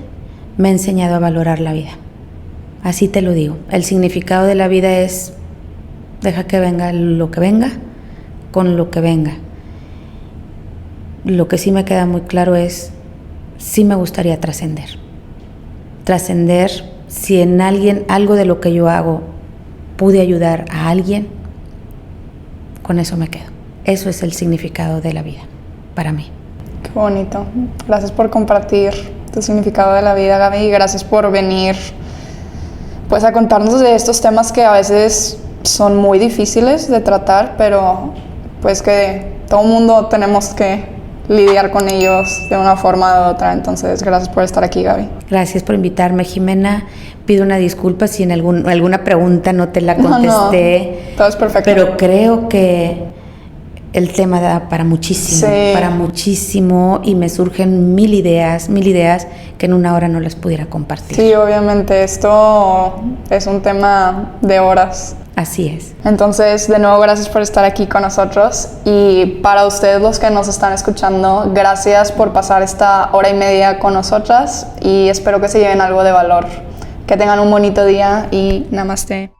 me ha enseñado a valorar la vida. Así te lo digo. El significado de la vida es: deja que venga lo que venga, con lo que venga. Lo que sí me queda muy claro es, sí me gustaría trascender. Trascender, si en algo de lo que yo hago, pude ayudar a alguien, con eso me quedo. Eso es el significado de la vida, para mí.
Qué bonito. Gracias por compartir tu significado de la vida, Gaby, y gracias por venir pues a contarnos de estos temas que a veces son muy difíciles de tratar, pero pues que todo mundo tenemos que lidiar con ellos de una forma u otra. Entonces, gracias por estar aquí, Gaby.
Gracias por invitarme, Jimena. Pido una disculpa si en alguna pregunta no te la contesté.
No, todo es perfecto.
Pero creo que el tema da para muchísimo, y me surgen mil ideas que en una hora no las pudiera compartir.
Sí, obviamente, esto es un tema de horas.
Así es.
Entonces, de nuevo, gracias por estar aquí con nosotros, y para ustedes los que nos están escuchando, gracias por pasar esta hora y media con nosotras, y espero que se lleven algo de valor. Que tengan un bonito día y namaste.